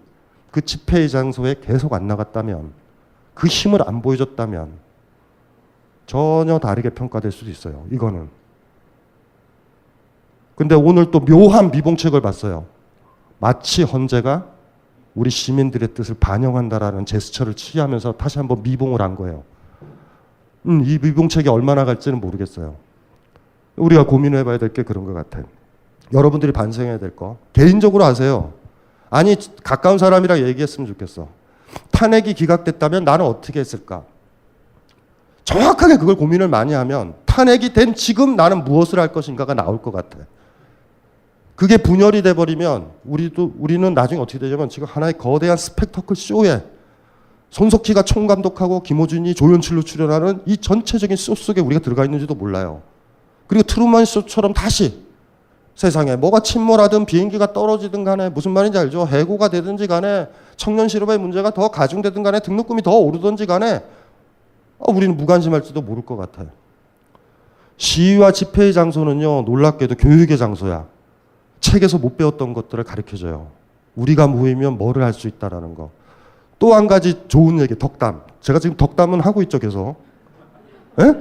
그 집회의 장소에 계속 안 나갔다면 그 힘을 안 보여줬다면 전혀 다르게 평가될 수도 있어요. 이거는. 근데 오늘 또 묘한 미봉책을 봤어요. 마치 헌재가 우리 시민들의 뜻을 반영한다라는 제스처를 취하면서 다시 한번 미봉을 한 거예요. 이 미봉책이 얼마나 갈지는 모르겠어요. 우리가 고민해 봐야 될 게 그런 것 같아요. 여러분들이 반성해야 될 거. 개인적으로 하세요. 아니 가까운 사람이랑 얘기했으면 좋겠어. 탄핵이 기각됐다면 나는 어떻게 했을까? 정확하게 그걸 고민을 많이 하면 탄핵이 된 지금 나는 무엇을 할 것인가가 나올 것 같아. 그게 분열이 돼버리면 우리는 나중에 어떻게 되냐면 지금 하나의 거대한 스펙터클 쇼에 손석희가 총감독하고 김어준이 조연출로 출연하는 이 전체적인 쇼 속에 우리가 들어가 있는지도 몰라요. 그리고 트루먼 쇼처럼 다시 세상에 뭐가 침몰하든 비행기가 떨어지든 간에 무슨 말인지 알죠? 해고가 되든지 간에 청년 실업의 문제가 더 가중되든 간에 등록금이 더 오르든지 간에 우리는 무관심할지도 모를 것 같아요. 시위와 집회의 장소는요, 놀랍게도 교육의 장소야. 책에서 못 배웠던 것들을 가르쳐줘요. 우리가 모이면 뭐를 할 수 있다라는 거. 또 한 가지 좋은 얘기, 덕담. 제가 지금 덕담은 하고 있죠, 계속. 예?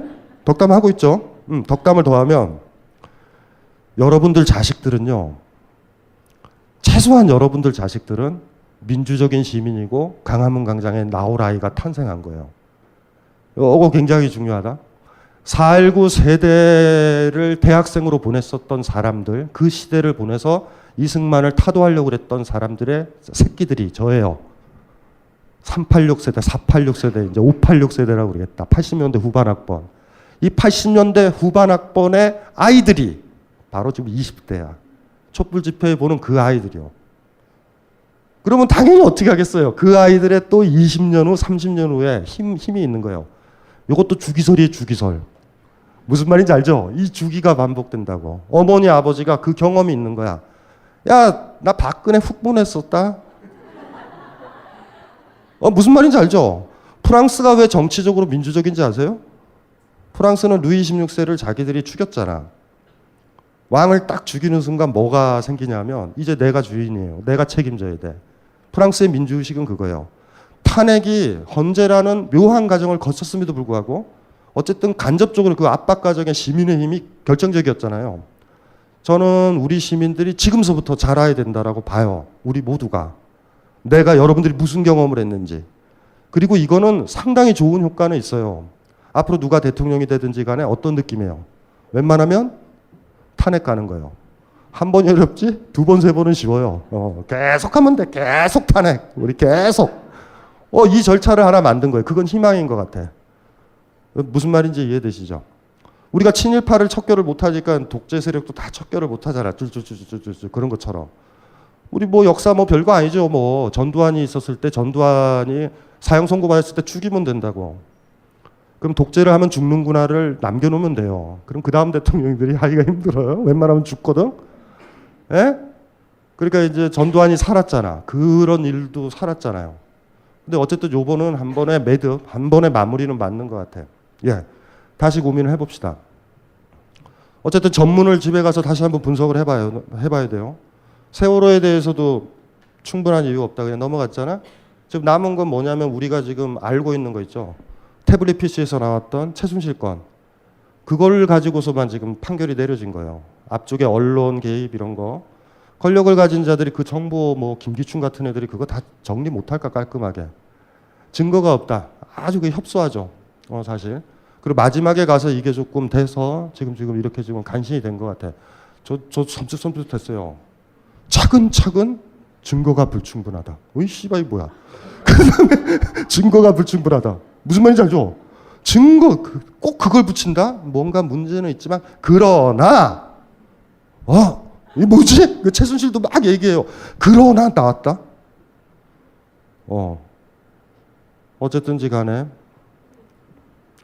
덕담 하고 있죠. 덕담을 더하면 여러분들 자식들은요, 최소한 여러분들 자식들은 민주적인 시민이고 광화문 광장에 나올 아이가 탄생한 거예요. 이거 굉장히 중요하다. 4.19 세대를 대학생으로 보냈었던 사람들, 그 시대를 보내서 이승만을 타도하려고 그랬던 사람들의 새끼들이 저예요. 386 세대, 486 세대, 이제 586 세대라고 그러겠다. 80년대 후반 학번. 이 80년대 후반 학번의 아이들이 바로 지금 20대야. 촛불 집회에 보는 그 아이들이요. 그러면 당연히 어떻게 하겠어요? 그 아이들의 또 20년 후, 30년 후에 힘이 있는 거예요. 이것도 주기설이에요, 주기설. 무슨 말인지 알죠? 이 주기가 반복된다고. 어머니, 아버지가 그 경험이 있는 거야. 야, 나 박근혜 훅 보냈었다. 무슨 말인지 알죠? 프랑스가 왜 정치적으로 민주적인지 아세요? 프랑스는 루이 16세를 자기들이 죽였잖아. 왕을 딱 죽이는 순간 뭐가 생기냐면 이제 내가 주인이에요. 내가 책임져야 돼. 프랑스의 민주의식은 그거예요. 탄핵이 헌재라는 묘한 과정을 거쳤음에도 불구하고 어쨌든 간접적으로 그 압박 과정에 시민의 힘이 결정적이었잖아요. 저는 우리 시민들이 지금서부터 자라야 된다라고 봐요. 우리 모두가. 내가 여러분들이 무슨 경험을 했는지. 그리고 이거는 상당히 좋은 효과는 있어요. 앞으로 누가 대통령이 되든지 간에 어떤 느낌이에요? 웬만하면 탄핵 가는 거예요. 한 번이 어렵지? 두 번, 세 번은 쉬워요. 계속 하면 돼. 계속 탄핵. 우리 계속. 이 절차를 하나 만든 거예요. 그건 희망인 것 같아. 무슨 말인지 이해되시죠? 우리가 친일파를 척결을 못하니까 독재 세력도 다 척결을 못하잖아. 쭈쭈쭈쭈쭈쭈 그런 것처럼. 우리 뭐 역사 뭐 별거 아니죠. 뭐 전두환이 있었을 때 전두환이 사형 선고받았을 때 죽이면 된다고. 그럼 독재를 하면 죽는구나를 남겨놓으면 돼요. 그럼 그 다음 대통령들이 하기가 힘들어요. 웬만하면 죽거든. 예? 그러니까 이제 전두환이 살았잖아. 그런 일도 살았잖아요. 근데 어쨌든 요번은 한 번에 매듭, 한 번에 마무리는 맞는 것 같아. 예. 다시 고민을 해봅시다. 어쨌든 전문을 집에 가서 다시 한번 분석을 해봐야 돼요. 세월호에 대해서도 충분한 이유가 없다. 그냥 넘어갔잖아. 지금 남은 건 뭐냐면 우리가 지금 알고 있는 거 있죠. 태블릿 PC에서 나왔던 최순실 건. 그걸 가지고서만 지금 판결이 내려진 거예요. 앞쪽에 언론 개입 이런 거. 권력을 가진 자들이 그 정보 뭐 김기춘 같은 애들이 그거 다 정리 못할까 깔끔하게. 증거가 없다. 아주 그 협소하죠. 사실. 그리고 마지막에 가서 이게 조금 돼서 지금 이렇게 지금 간신히 된 것 같아. 저 섬찟했어요. 차근차근 증거가 불충분하다. 어이 씨발 뭐야. 그다음에 증거가 불충분하다. 무슨 말인지 알죠? 증거 꼭 그걸 붙인다? 뭔가 문제는 있지만 그러나 이 뭐지? 그 최순실도 막 얘기해요. 그러나 나왔다. 어쨌든지 간에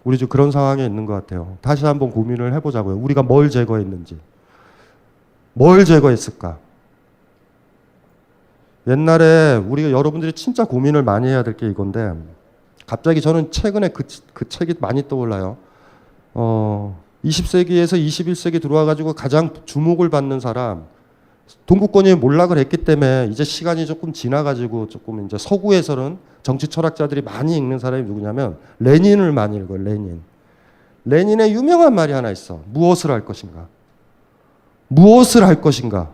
우리 지금 그런 상황에 있는 것 같아요. 다시 한번 고민을 해보자고요. 우리가 뭘 제거했는지. 뭘 제거했을까? 옛날에 우리가 여러분들이 진짜 고민을 많이 해야 될 게 이건데 갑자기 저는 최근에 그 책이 많이 떠올라요. 20세기에서 21세기 들어와가지고 가장 주목을 받는 사람, 동구권이 몰락을 했기 때문에 이제 시간이 조금 지나가지고 조금 이제 서구에서는 정치 철학자들이 많이 읽는 사람이 누구냐면 레닌을 많이 읽어요. 레닌의 유명한 말이 하나 있어. 무엇을 할 것인가? 무엇을 할 것인가?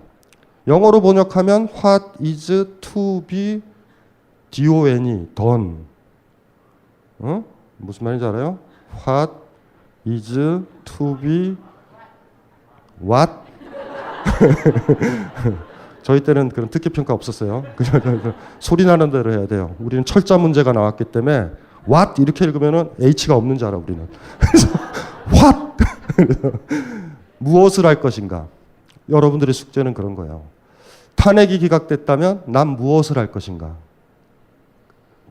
영어로 번역하면 What is to be done? 무슨 말인지 알아요? What is to be what? 저희 때는 그런 특기평가 없었어요. 그냥 소리 나는 대로 해야 돼요. 우리는 철자 문제가 나왔기 때문에 what 이렇게 읽으면 H가 없는 줄 알아 우리는. 그래서 what? 무엇을 할 것인가? 여러분들의 숙제는 그런 거예요. 탄핵이 기각됐다면 난 무엇을 할 것인가?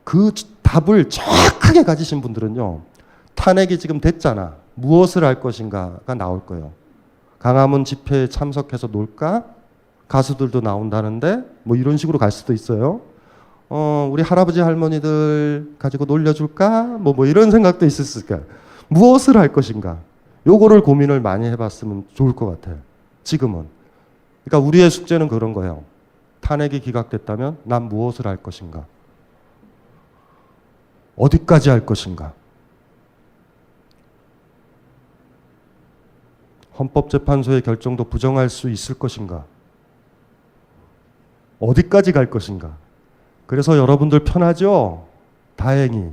그 답을 정확하게 가지신 분들은요. 탄핵이 지금 됐잖아. 무엇을 할 것인가가 나올 거예요. 강화문 집회에 참석해서 놀까? 가수들도 나온다는데 뭐 이런 식으로 갈 수도 있어요. 우리 할아버지 할머니들 가지고 놀려줄까? 뭐 이런 생각도 있을 수 있을까? 무엇을 할 것인가? 요거를 고민을 많이 해봤으면 좋을 것 같아요. 지금은. 그러니까 우리의 숙제는 그런 거예요. 탄핵이 기각됐다면 난 무엇을 할 것인가? 어디까지 할 것인가? 헌법재판소의 결정도 부정할 수 있을 것인가? 어디까지 갈 것인가? 그래서 여러분들 편하죠? 다행히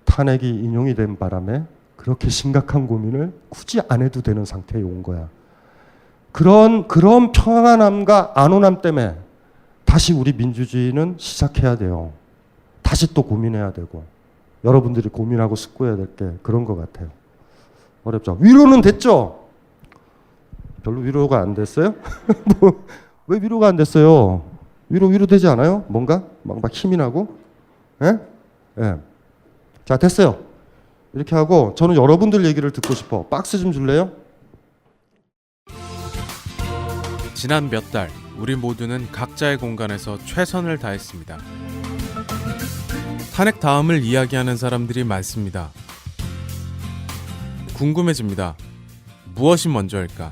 탄핵이 인용이 된 바람에 그렇게 심각한 고민을 굳이 안 해도 되는 상태에 온 거야. 그런 편안함과 안온함 때문에 다시 우리 민주주의는 시작해야 돼요. 다시 또 고민해야 되고 여러분들이 고민하고 숙고해야 될 게 그런 것 같아요. 어렵죠. 위로는 됐죠? 별로 위로가 안 됐어요? 왜 위로가 안 됐어요? 위로되지 않아요? 뭔가? 막 힘이 나고? 예? 예. 자, 됐어요. 이렇게 하고 저는 여러분들 얘기를 듣고 싶어. 박스 좀 줄래요? 지난 몇 달 우리 모두는 각자의 공간에서 최선을 다했습니다. 탄핵 다음을 이야기하는 사람들이 많습니다. 궁금해집니다. 무엇이 먼저일까?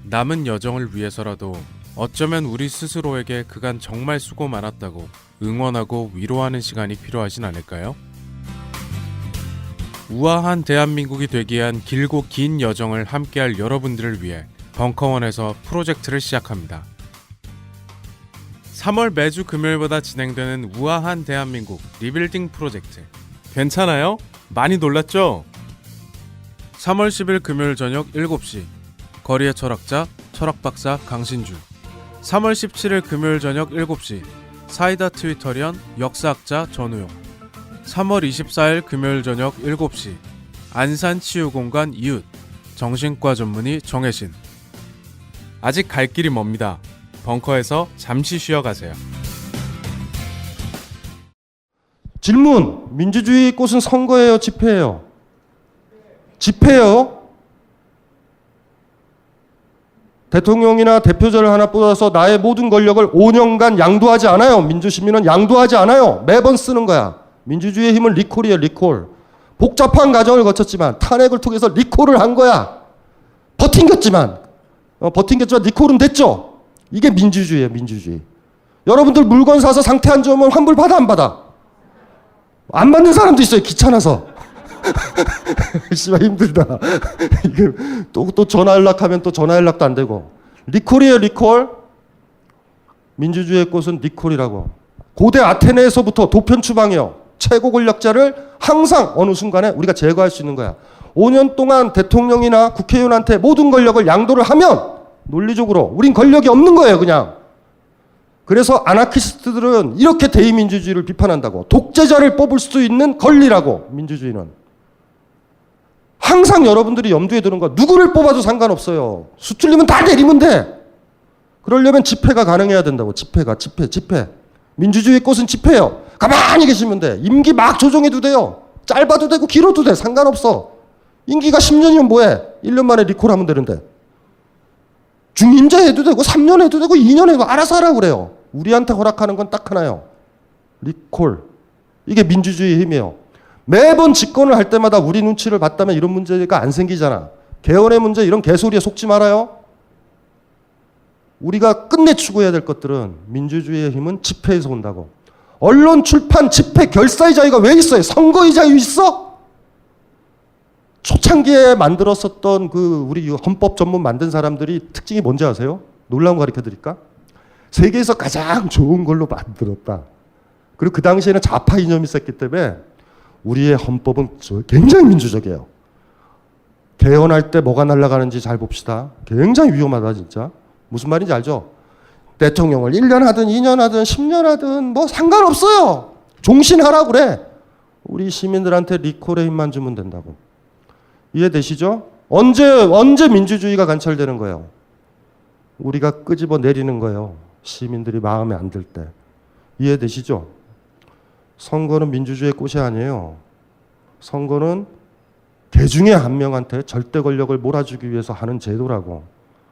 남은 여정을 위해서라도 어쩌면 우리 스스로에게 그간 정말 수고 많았다고 응원하고 위로하는 시간이 필요하진 않을까요? 우아한 대한민국이 되기 위한 길고 긴 여정을 함께할 여러분들을 위해 벙커원에서 프로젝트를 시작합니다. 3월 매주 금요일마다 진행되는 우아한 대한민국 리빌딩 프로젝트. 괜찮아요? 많이 놀랐죠? 3월 10일 금요일 저녁 7시 거리의 철학자 철학박사 강신주. 3월 17일 금요일 저녁 7시 사이다 트위터리언 역사학자 전우용. 3월 24일 금요일 저녁 7시 안산치유공간 이웃 정신과 전문의 정혜신. 아직 갈 길이 멉니다. 벙커에서 잠시 쉬어가세요. 질문. 민주주의 꽃은 선거예요, 집회예요? 집회요. 대통령이나 대표자를 하나 뽑아서 나의 모든 권력을 5년간 양도하지 않아요. 민주시민은 양도하지 않아요. 매번 쓰는 거야. 민주주의의 힘은 리콜이에요. 리콜. 복잡한 과정을 거쳤지만 탄핵을 통해서 리콜을 한 거야. 버틴겼지만 리콜은 됐죠. 이게 민주주의예요. 민주주의. 여러분들 물건 사서 상태 안 좋으면 환불 받아 안 받아? 안 받는 사람도 있어요. 귀찮아서. 씨발 힘들다. 이게 또 전화 연락하면 또 전화 연락도 안 되고. 리콜이에요. 리콜. 민주주의의 꽃은 리콜이라고. 고대 아테네에서부터 도편 추방이요. 최고 권력자를 항상 어느 순간에 우리가 제거할 수 있는 거야. 5년 동안 대통령이나 국회의원한테 모든 권력을 양도를 하면 논리적으로 우린 권력이 없는 거예요. 그냥. 그래서 아나키스트들은 이렇게 대의민주주의를 비판한다고. 독재자를 뽑을 수 있는 권리라고. 민주주의는. 항상 여러분들이 염두에 두는 거. 누구를 뽑아도 상관없어요. 수틀리면 다 내리면 돼. 그러려면 집회가 가능해야 된다고. 집회. 민주주의 꽃은 집회예요. 가만히 계시면 돼. 임기 막 조정해도 돼요. 짧아도 되고 길어도 돼. 상관없어. 임기가 10년이면 뭐해? 1년 만에 리콜하면 되는데. 중임제 해도 되고 3년 해도 되고 2년 해도 알아서 하라고 그래요. 우리한테 허락하는 건 딱 하나요. 리콜. 이게 민주주의의 힘이에요. 매번 집권을 할 때마다 우리 눈치를 봤다면 이런 문제가 안 생기잖아. 개헌의 문제 이런 개소리에 속지 말아요. 우리가 끝내 추구해야 될 것들은 민주주의의 힘은 집회에서 온다고. 언론, 출판, 집회, 결사의 자유가 왜 있어요? 선거의 자유 있어? 초창기에 만들었었던 우리 헌법 전문 만든 사람들이 특징이 뭔지 아세요? 놀라운 거 가르쳐 드릴까? 세계에서 가장 좋은 걸로 만들었다. 그리고 그 당시에는 좌파 이념이 있었기 때문에 우리의 헌법은 굉장히 민주적이에요. 개헌할 때 뭐가 날아가는지 잘 봅시다. 굉장히 위험하다 진짜. 무슨 말인지 알죠? 대통령을 1년 하든 2년 하든 10년 하든 뭐 상관없어요. 종신하라고 그래. 우리 시민들한테 리콜의 힘만 주면 된다고. 이해되시죠? 언제 민주주의가 관철되는 거예요? 우리가 끄집어 내리는 거예요. 시민들이 마음에 안 들 때. 이해되시죠? 선거는 민주주의의 꽃이 아니에요. 선거는 개 중에 한 명한테 절대 권력을 몰아주기 위해서 하는 제도라고.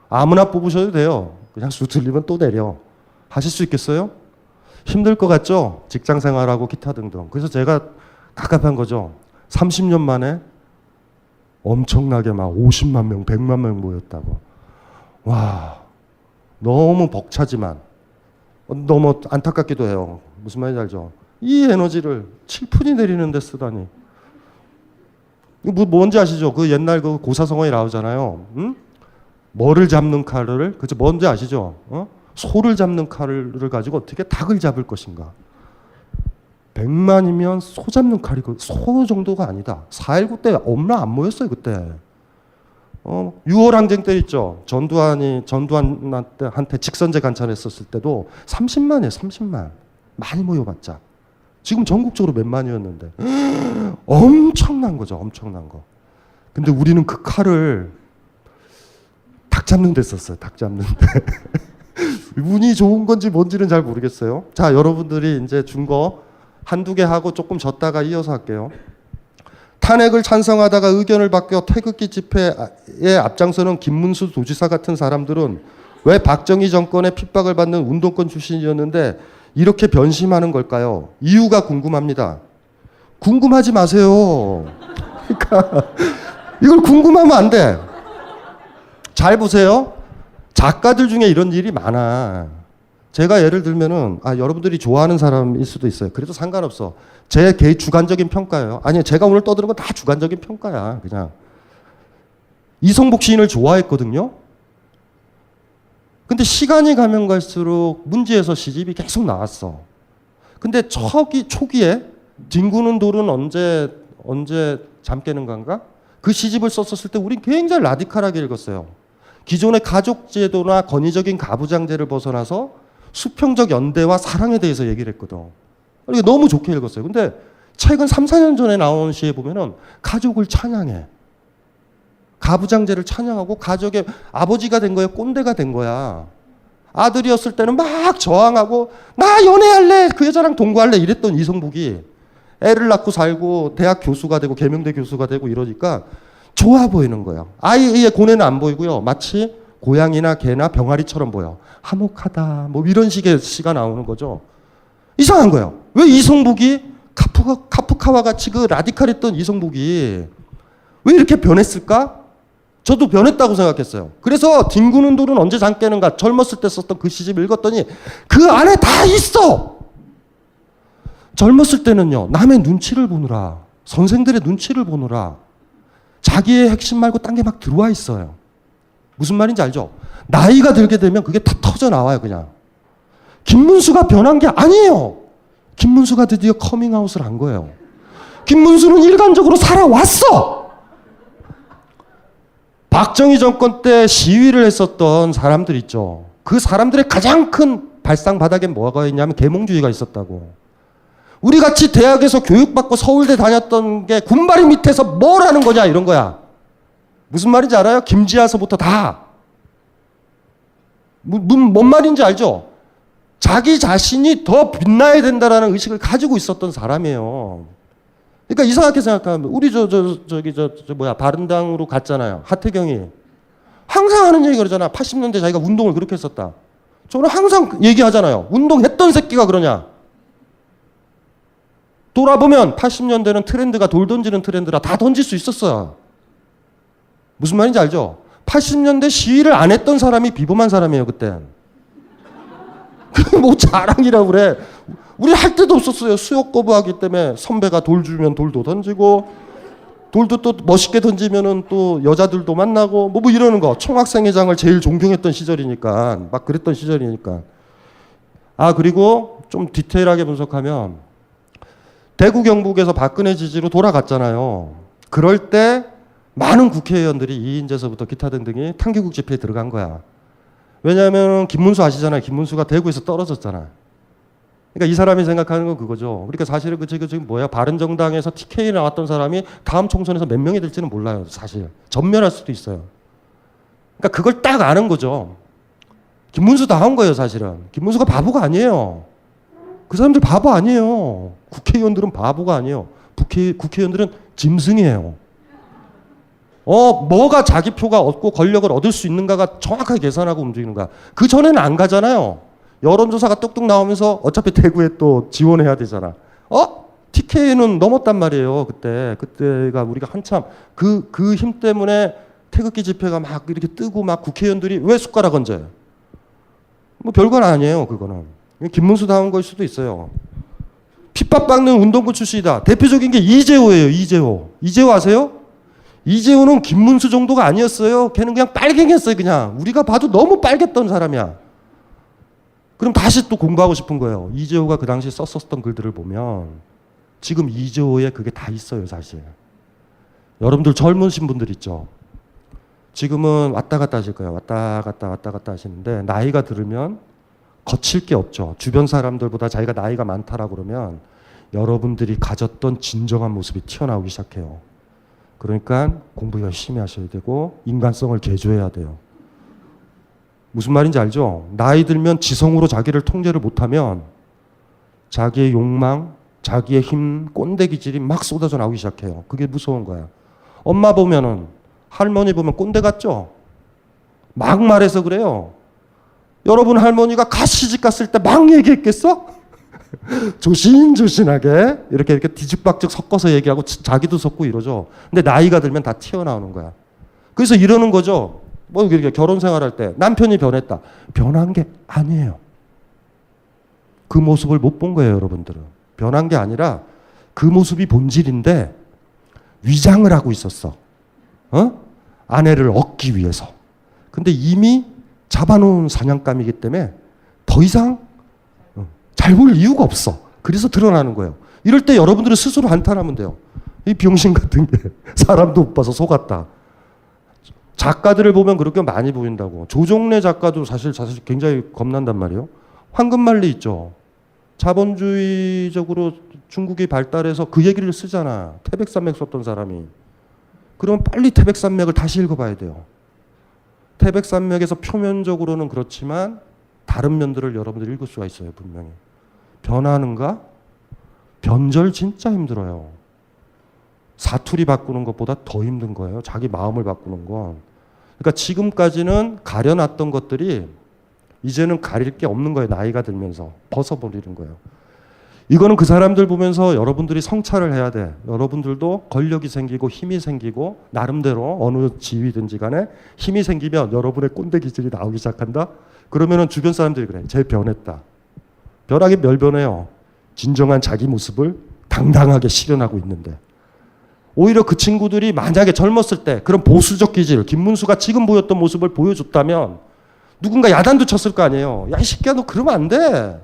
아무나 뽑으셔도 돼요. 그냥 수 틀리면 또 내려. 하실 수 있겠어요? 힘들 것 같죠? 직장 생활하고 기타 등등. 그래서 제가 갑갑한 거죠. 30년 만에 엄청나게 막 50만 명, 100만 명 모였다고. 와, 너무 벅차지만 너무 안타깝기도 해요. 무슨 말인지 알죠? 이 에너지를 7푼이 내리는 데 쓰다니. 뭔지 아시죠? 그 옛날 그 고사성어에 나오잖아요. 응? 뭐를 잡는 칼을, 그죠? 뭔지 아시죠? 소를 잡는 칼을 가지고 어떻게 닭을 잡을 것인가? 100만이면 소 잡는 칼이 소 정도가 아니다. 4.19 때 엄마 안 모였어요, 그때. 6월 항쟁 때 있죠. 전두환한테 직선제 간찬했었을 때도 30만이에요, 30만. 많이 모여봤자. 지금 전국적으로 몇 만이었는데. 엄청난 거죠, 엄청난 거. 근데 우리는 그 칼을 닭 잡는 데 썼어요, 닭 잡는 데. 운이 좋은 건지 뭔지는 잘 모르겠어요. 자, 여러분들이 이제 준 거 한두 개 하고 조금 졌다가 이어서 할게요. 탄핵을 찬성하다가 의견을 바뀌어 태극기 집회에 앞장서는 김문수 도지사 같은 사람들은 왜 박정희 정권의 핍박을 받는 운동권 출신이었는데 이렇게 변심하는 걸까요? 이유가 궁금합니다. 궁금하지 마세요. 그러니까 이걸 궁금하면 안 돼. 잘 보세요. 작가들 중에 이런 일이 많아. 제가 예를 들면은 여러분들이 좋아하는 사람일 수도 있어요. 그래도 상관없어. 제 개인 주관적인 평가예요. 아니 제가 오늘 떠드는 건 다 주관적인 평가야. 그냥 이성복 시인을 좋아했거든요. 근데 시간이 가면 갈수록 문제에서 시집이 계속 나왔어. 근데 초기에 뒹구는 돌은 언제 잠 깨는 건가? 그 시집을 썼었을 때 우린 굉장히 라디칼하게 읽었어요. 기존의 가족 제도나 권위적인 가부장제를 벗어나서 수평적 연대와 사랑에 대해서 얘기를 했거든. 이게 너무 좋게 읽었어요. 근데 최근 3, 4년 전에 나온 시에 보면은 가족을 찬양해. 가부장제를 찬양하고 가족의 아버지가 된 거야, 꼰대가 된 거야. 아들이었을 때는 막 저항하고 나 연애할래, 그 여자랑 동거할래 이랬던 이성복이 애를 낳고 살고 대학 교수가 되고 계명대 교수가 되고 이러니까 좋아 보이는 거예요. 아이의 고뇌는 안 보이고요. 마치 고양이나 개나 병아리처럼 보여. 화목하다 뭐 이런 식의 시가 나오는 거죠. 이상한 거예요. 왜 이성복이 카프카와 같이 그 라디칼했던 이성복이 왜 이렇게 변했을까? 저도 변했다고 생각했어요. 그래서 뒹구는 돌은 언제 잠 깨는가 젊었을 때 썼던 그 시집 읽었더니 그 안에 다 있어. 젊었을 때는요, 남의 눈치를 보느라, 선생들의 눈치를 보느라 자기의 핵심 말고 딴 게 막 들어와 있어요. 무슨 말인지 알죠? 나이가 들게 되면 그게 다 터져 나와요, 그냥. 김문수가 변한 게 아니에요. 김문수가 드디어 커밍아웃을 한 거예요. 김문수는 일관적으로 살아왔어. 박정희 정권 때 시위를 했었던 사람들 있죠. 그 사람들의 가장 큰 발상 바닥에 뭐가 있냐면 계몽주의가 있었다고. 우리 같이 대학에서 교육받고 서울대 다녔던 게 군바리 밑에서 뭘 하는 거냐 이런 거야. 무슨 말인지 알아요? 김지아서부터 다. 뭔 말인지 알죠? 자기 자신이 더 빛나야 된다라는 의식을 가지고 있었던 사람이에요. 그러니까 이상하게 생각하면 우리 바른당으로 갔잖아요. 하태경이 항상 하는 얘기 그러잖아. 80년대 자기가 운동을 그렇게 했었다. 저는 항상 얘기하잖아요. 운동했던 새끼가 그러냐. 돌아보면 80년대는 트렌드가 돌 던지는 트렌드라 다 던질 수 있었어요. 무슨 말인지 알죠? 80년대 시위를 안 했던 사람이 비범한 사람이에요, 그땐. 그게 뭐 자랑이라고 그래. 우리 할 데도 없었어요. 수요 거부하기 때문에 선배가 돌 주면 돌도 던지고, 돌도 또 멋있게 던지면은 또 여자들도 만나고, 뭐 이러는 거. 총학생회장을 제일 존경했던 시절이니까, 막 그랬던 시절이니까. 그리고 좀 디테일하게 분석하면, 대구 경북에서 박근혜 지지로 돌아갔잖아요. 그럴 때 많은 국회의원들이 이인재서부터 기타 등등이 탕기국 집회에 들어간 거야. 왜냐하면 김문수 아시잖아요. 김문수가 대구에서 떨어졌잖아요. 그러니까 이 사람이 생각하는 건 그거죠. 그러니까 사실은 지금 바른정당에서 TK 나왔던 사람이 다음 총선에서 몇 명이 될지는 몰라요. 사실 전멸할 수도 있어요. 그러니까 그걸 딱 아는 거죠. 김문수 다 한 거예요. 사실은 김문수가 바보가 아니에요. 그 사람들 바보 아니에요. 국회의원들은 바보가 아니에요. 국회의원들은 짐승이에요. 뭐가 자기 표가 얻고 권력을 얻을 수 있는가가 정확하게 계산하고 움직이는 거야. 그 전에는 안 가잖아요. 여론조사가 뚝뚝 나오면서 어차피 대구에 또 지원해야 되잖아. TK는 넘었단 말이에요. 그때가 우리가 한참 그 힘 때문에 태극기 집회가 막 이렇게 뜨고 막 국회의원들이 왜 숟가락 얹어요? 뭐 별건 아니에요. 그거는. 김문수 다운 걸 수도 있어요. 핍박받는 운동부 출신이다. 대표적인 게 이재호예요. 이재호 아세요? 이재호는 김문수 정도가 아니었어요. 걔는 그냥 빨갱이였어요. 그냥 우리가 봐도 너무 빨갰던 사람이야. 그럼 다시 또 공부하고 싶은 거예요. 이재호가 그 당시 썼었던 글들을 보면 지금 이재호에 그게 다 있어요. 사실. 여러분들 젊으신 분들 있죠. 지금은 왔다 갔다 하실 거예요. 왔다 갔다 하시는데 나이가 들으면 거칠 게 없죠. 주변 사람들보다 자기가 나이가 많다라고 그러면 여러분들이 가졌던 진정한 모습이 튀어나오기 시작해요. 그러니까 공부 열심히 하셔야 되고 인간성을 개조해야 돼요. 무슨 말인지 알죠? 나이 들면 지성으로 자기를 통제를 못하면 자기의 욕망, 자기의 힘, 꼰대 기질이 막 쏟아져 나오기 시작해요. 그게 무서운 거야. 엄마 보면은 할머니 보면 꼰대 같죠? 막 말해서 그래요. 여러분 할머니가 시집 갔을 때 막 얘기했겠어? 조신조신하게 이렇게 뒤죽박죽 섞어서 얘기하고 자기도 섞고 이러죠. 근데 나이가 들면 다 튀어나오는 거야. 그래서 이러는 거죠. 뭐 이렇게 결혼 생활할 때 남편이 변했다. 변한 게 아니에요. 그 모습을 못 본 거예요, 여러분들은. 변한 게 아니라 그 모습이 본질인데 위장을 하고 있었어. 아내를 얻기 위해서. 근데 이미 잡아놓은 사냥감이기 때문에 더 이상 잘 볼 이유가 없어. 그래서 드러나는 거예요. 이럴 때 여러분들은 스스로 한탄하면 돼요. 이 병신 같은 게 사람도 못 봐서 속았다. 작가들을 보면 그렇게 많이 보인다고. 조정래 작가도 사실 굉장히 겁난단 말이에요. 황금말리 있죠. 자본주의적으로 중국이 발달해서 그 얘기를 쓰잖아. 태백산맥 썼던 사람이. 그러면 빨리 태백산맥을 다시 읽어봐야 돼요. 태백산맥에서 표면적으로는 그렇지만 다른 면들을 여러분들이 읽을 수가 있어요. 분명히. 변하는가? 변절 진짜 힘들어요. 사투리 바꾸는 것보다 더 힘든 거예요. 자기 마음을 바꾸는 건. 그러니까 지금까지는 가려놨던 것들이 이제는 가릴 게 없는 거예요. 나이가 들면서 벗어버리는 거예요. 이거는 그 사람들 보면서 여러분들이 성찰을 해야 돼. 여러분들도 권력이 생기고 힘이 생기고 나름대로 어느 지위든지 간에 힘이 생기면 여러분의 꼰대 기질이 나오기 시작한다. 그러면은 주변 사람들이 그래. 쟤 변했다. 변하긴 뭘 변해요. 진정한 자기 모습을 당당하게 실현하고 있는데. 오히려 그 친구들이 만약에 젊었을 때 그런 보수적 기질, 김문수가 지금 보였던 모습을 보여줬다면 누군가 야단도 쳤을 거 아니에요. 야, 이 새끼야, 너 그러면 안 돼.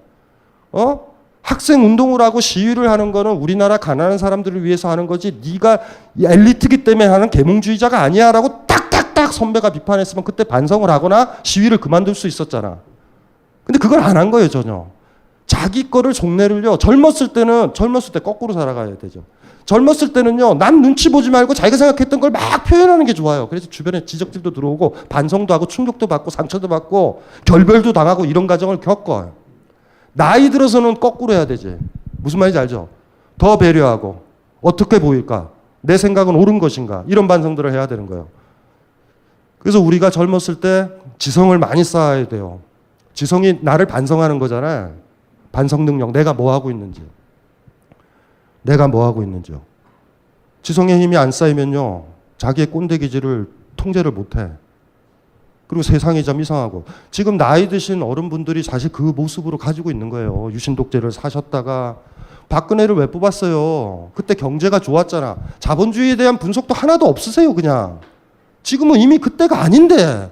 학생 운동을 하고 시위를 하는 거는 우리나라 가난한 사람들을 위해서 하는 거지 네가 엘리트기 때문에 하는 계몽주의자가 아니야 라고 딱딱딱 선배가 비판했으면 그때 반성을 하거나 시위를 그만둘 수 있었잖아. 근데 그걸 안 한 거예요, 전혀. 자기 거를 속내를요. 젊었을 때 거꾸로 살아가야 되죠. 젊었을 때는요, 남 눈치 보지 말고 자기가 생각했던 걸 막 표현하는 게 좋아요. 그래서 주변에 지적질도 들어오고 반성도 하고 충격도 받고 상처도 받고 결별도 당하고 이런 과정을 겪어요. 나이 들어서는 거꾸로 해야 되지. 무슨 말인지 알죠? 더 배려하고 어떻게 보일까? 내 생각은 옳은 것인가? 이런 반성들을 해야 되는 거예요. 그래서 우리가 젊었을 때 지성을 많이 쌓아야 돼요. 지성이 나를 반성하는 거잖아요. 반성 능력, 내가 뭐 하고 있는지. 내가 뭐 하고 있는지요. 지성의 힘이 안 쌓이면요. 자기의 꼰대 기질을 통제를 못 해. 그리고 세상이 좀 이상하고. 지금 나이 드신 어른분들이 사실 그 모습으로 가지고 있는 거예요. 유신 독재를 사셨다가 박근혜를 왜 뽑았어요? 그때 경제가 좋았잖아. 자본주의에 대한 분석도 하나도 없으세요, 그냥. 지금은 이미 그때가 아닌데.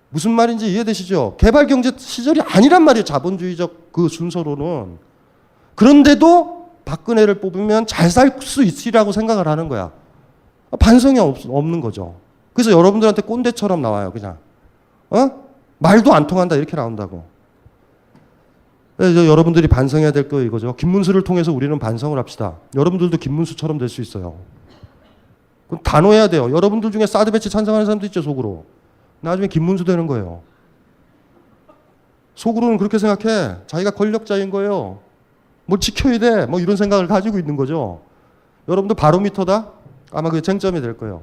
무슨 말인지 이해되시죠? 개발경제 시절이 아니란 말이에요. 자본주의적 그 순서로는. 그런데도 박근혜를 뽑으면 잘 살 수 있으리라고 생각을 하는 거야. 반성이 없는 거죠. 그래서 여러분들한테 꼰대처럼 나와요. 그냥. 말도 안 통한다 이렇게 나온다고. 그래서 여러분들이 반성해야 될 거 이거죠. 김문수를 통해서 우리는 반성을 합시다. 여러분들도 김문수처럼 될 수 있어요. 그럼 단호해야 돼요. 여러분들 중에 사드 배치 찬성하는 사람도 있죠, 속으로. 나중에 김문수 되는 거예요. 속으로는 그렇게 생각해. 자기가 권력자인 거예요. 뭘 지켜야 돼. 뭐 이런 생각을 가지고 있는 거죠. 여러분들 바로미터다? 아마 그게 쟁점이 될 거예요.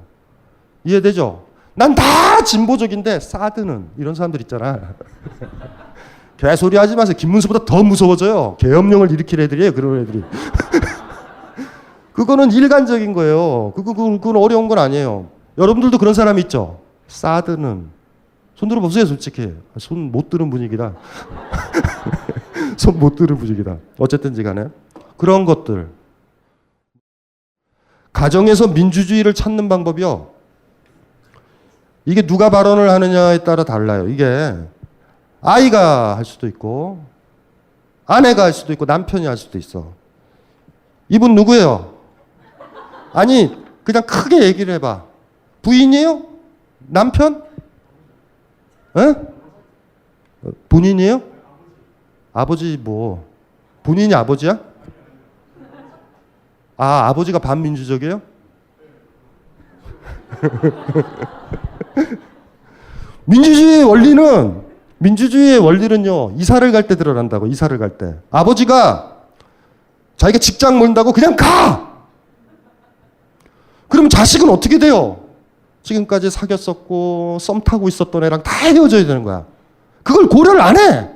이해되죠? 난 다 진보적인데 사드는 이런 사람들 있잖아. 개소리 하지 마세요. 김문수보다 더 무서워져요. 계엄령을 일으킬 애들이에요. 그런 애들이. 그거는 일관적인 거예요. 그건 어려운 건 아니에요. 여러분들도 그런 사람 있죠? 사드는. 손 들어보세요, 솔직히. 손 못 드는 분위기다. 손 못 드는 분위기다. 어쨌든지 간에. 그런 것들. 가정에서 민주주의를 찾는 방법이요. 이게 누가 발언을 하느냐에 따라 달라요. 이게 아이가 할 수도 있고 아내가 할 수도 있고 남편이 할 수도 있어. 이분 누구예요? 아니 그냥 크게 얘기를 해봐. 부인이에요? 남편? 에? 본인이에요? 아버지 뭐 본인이 아버지야? 아 아버지가 반민주적이에요? 민주주의의 원리는요 이사를 갈 때 드러난다고. 이사를 갈 때 아버지가 자기가 직장 문다고 그냥 가. 그러면 자식은 어떻게 돼요? 지금까지 사귀었었고 썸 타고 있었던 애랑 다 헤어져야 되는 거야. 그걸 고려를 안 해.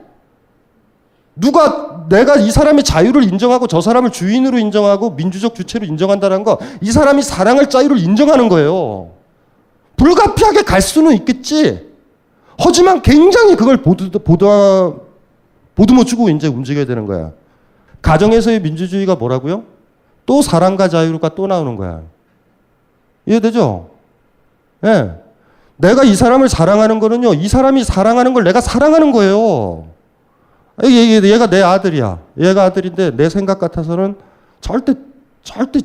내가 이 사람의 자유를 인정하고 저 사람을 주인으로 인정하고 민주적 주체로 인정한다는 거, 이 사람이 사랑할 자유를 인정하는 거예요. 불가피하게 갈 수는 있겠지. 하지만 굉장히 그걸 보듬어 주고 이제 움직여야 되는 거야. 가정에서의 민주주의가 뭐라고요? 또 사랑과 자유가 또 나오는 거야. 이해되죠? 예. 네. 내가 이 사람을 사랑하는 거는요, 이 사람이 사랑하는 걸 내가 사랑하는 거예요. 얘가 내 아들이야. 얘가 아들인데 내 생각 같아서는 절대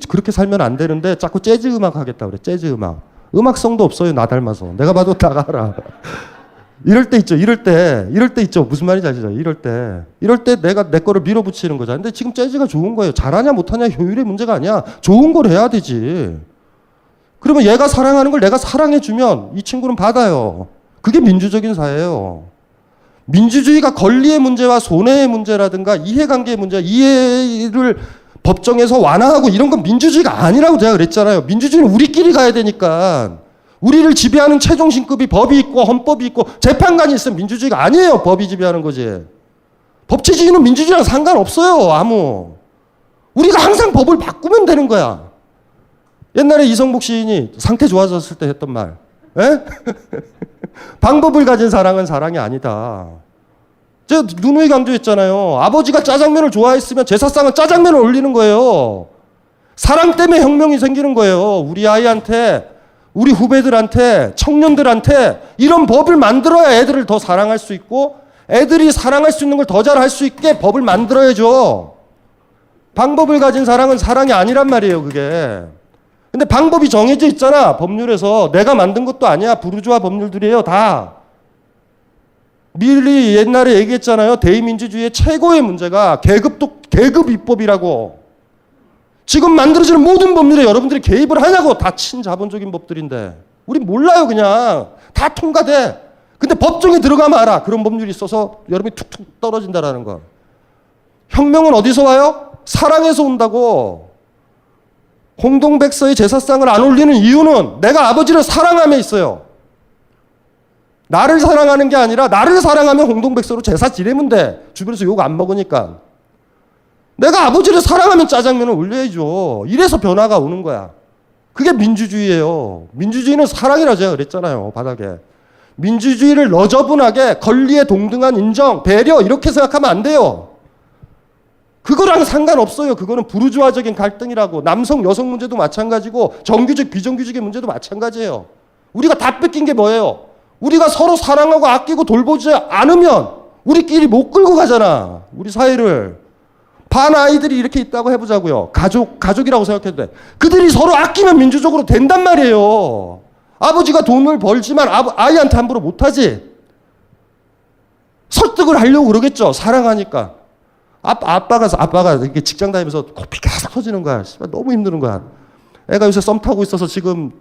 그렇게 살면 안 되는데 자꾸 재즈 음악 하겠다 그래. 재즈 음악. 음악성도 없어요. 나 닮아서. 내가 봐도 나가라. 이럴 때 있죠. 이럴 때 있죠. 무슨 말인지 아시죠? 이럴 때 내가 내 거를 밀어붙이는 거잖아. 근데 지금 재즈가 좋은 거예요. 잘하냐 못하냐 효율의 문제가 아니야. 좋은 걸 해야 되지. 그러면 얘가 사랑하는 걸 내가 사랑해주면 이 친구는 받아요. 그게 민주적인 사회예요. 민주주의가 권리의 문제와 손해의 문제라든가 이해관계의 문제, 이해를 법정에서 완화하고 이런 건 민주주의가 아니라고 제가 그랬잖아요. 민주주의는 우리끼리 가야 되니까. 우리를 지배하는 최종신급이 법이 있고 헌법이 있고 재판관이 있으면 민주주의가 아니에요. 법이 지배하는 거지. 법치주의는 민주주의랑 상관없어요. 아무. 우리가 항상 법을 바꾸면 되는 거야. 옛날에 이성복 시인이 상태 좋아졌을 때 했던 말. 에? 방법을 가진 사랑은 사랑이 아니다. 제가 누누이 강조했잖아요. 아버지가 짜장면을 좋아했으면 제사상은 짜장면을 올리는 거예요. 사랑 때문에 혁명이 생기는 거예요. 우리 아이한테, 우리 후배들한테, 청년들한테 이런 법을 만들어야 애들을 더 사랑할 수 있고 애들이 사랑할 수 있는 걸 더 잘할 수 있게 법을 만들어야죠. 방법을 가진 사랑은 사랑이 아니란 말이에요, 그게. 근데 방법이 정해져 있잖아, 법률에서. 내가 만든 것도 아니야. 부르주아 법률들이에요, 다. 밀리 옛날에 얘기했잖아요. 대의민주주의의 최고의 문제가 계급 입법이라고. 지금 만들어지는 모든 법률에 여러분들이 개입을 하냐고. 다 친자본적인 법들인데. 우리 몰라요, 그냥. 다 통과돼. 근데 법정에 들어가면 알아. 그런 법률이 있어서 여러분이 툭툭 떨어진다라는 거. 혁명은 어디서 와요? 사랑에서 온다고. 홍동백서의 제사상을 안 올리는 이유는 내가 아버지를 사랑함에 있어요. 나를 사랑하는 게 아니라 나를 사랑하면 홍동백서로 제사 지내면 돼. 주변에서 욕 안 먹으니까. 내가 아버지를 사랑하면 짜장면을 올려야죠. 이래서 변화가 오는 거야. 그게 민주주의예요. 민주주의는 사랑이라고 제가 그랬잖아요. 바닥에. 민주주의를 너저분하게 권리에 동등한 인정, 배려 이렇게 생각하면 안 돼요. 그거랑 상관없어요. 그거는 부르주아적인 갈등이라고. 남성, 여성 문제도 마찬가지고 정규직, 비정규직의 문제도 마찬가지예요. 우리가 다 뺏긴 게 뭐예요? 우리가 서로 사랑하고 아끼고 돌보지 않으면 우리끼리 못 끌고 가잖아. 우리 사회를. 반 아이들이 이렇게 있다고 해보자고요. 가족이라고 생각해도 돼. 그들이 서로 아끼면 민주적으로 된단 말이에요. 아버지가 돈을 벌지만 아이한테 함부로 못하지. 설득을 하려고 그러겠죠. 사랑하니까. 아빠가 이렇게 직장 다니면서 코피 계속 터지는 거야. 너무 힘드는 거야. 애가 요새 썸 타고 있어서 지금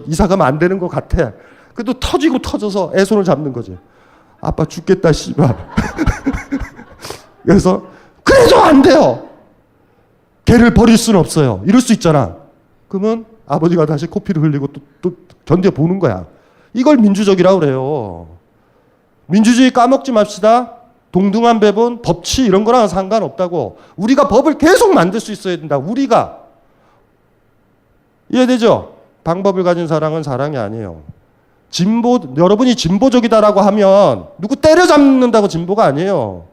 이사 가면 안 되는 것 같아. 그래도 터지고 터져서 애 손을 잡는 거지. 아빠 죽겠다, 씨발. 그래서 그래도 안 돼요. 걔를 버릴 수는 없어요. 이럴 수 있잖아. 그러면 아버지가 다시 코피를 흘리고 또 견뎌보는 거야. 이걸 민주적이라고 그래요. 민주주의 까먹지 맙시다. 동등한 배분, 법치 이런 거랑 상관없다고. 우리가 법을 계속 만들 수 있어야 된다. 우리가. 이해되죠? 방법을 가진 사랑은 사랑이 아니에요. 여러분이 진보적이다라고 하면 누구 때려잡는다고 진보가 아니에요.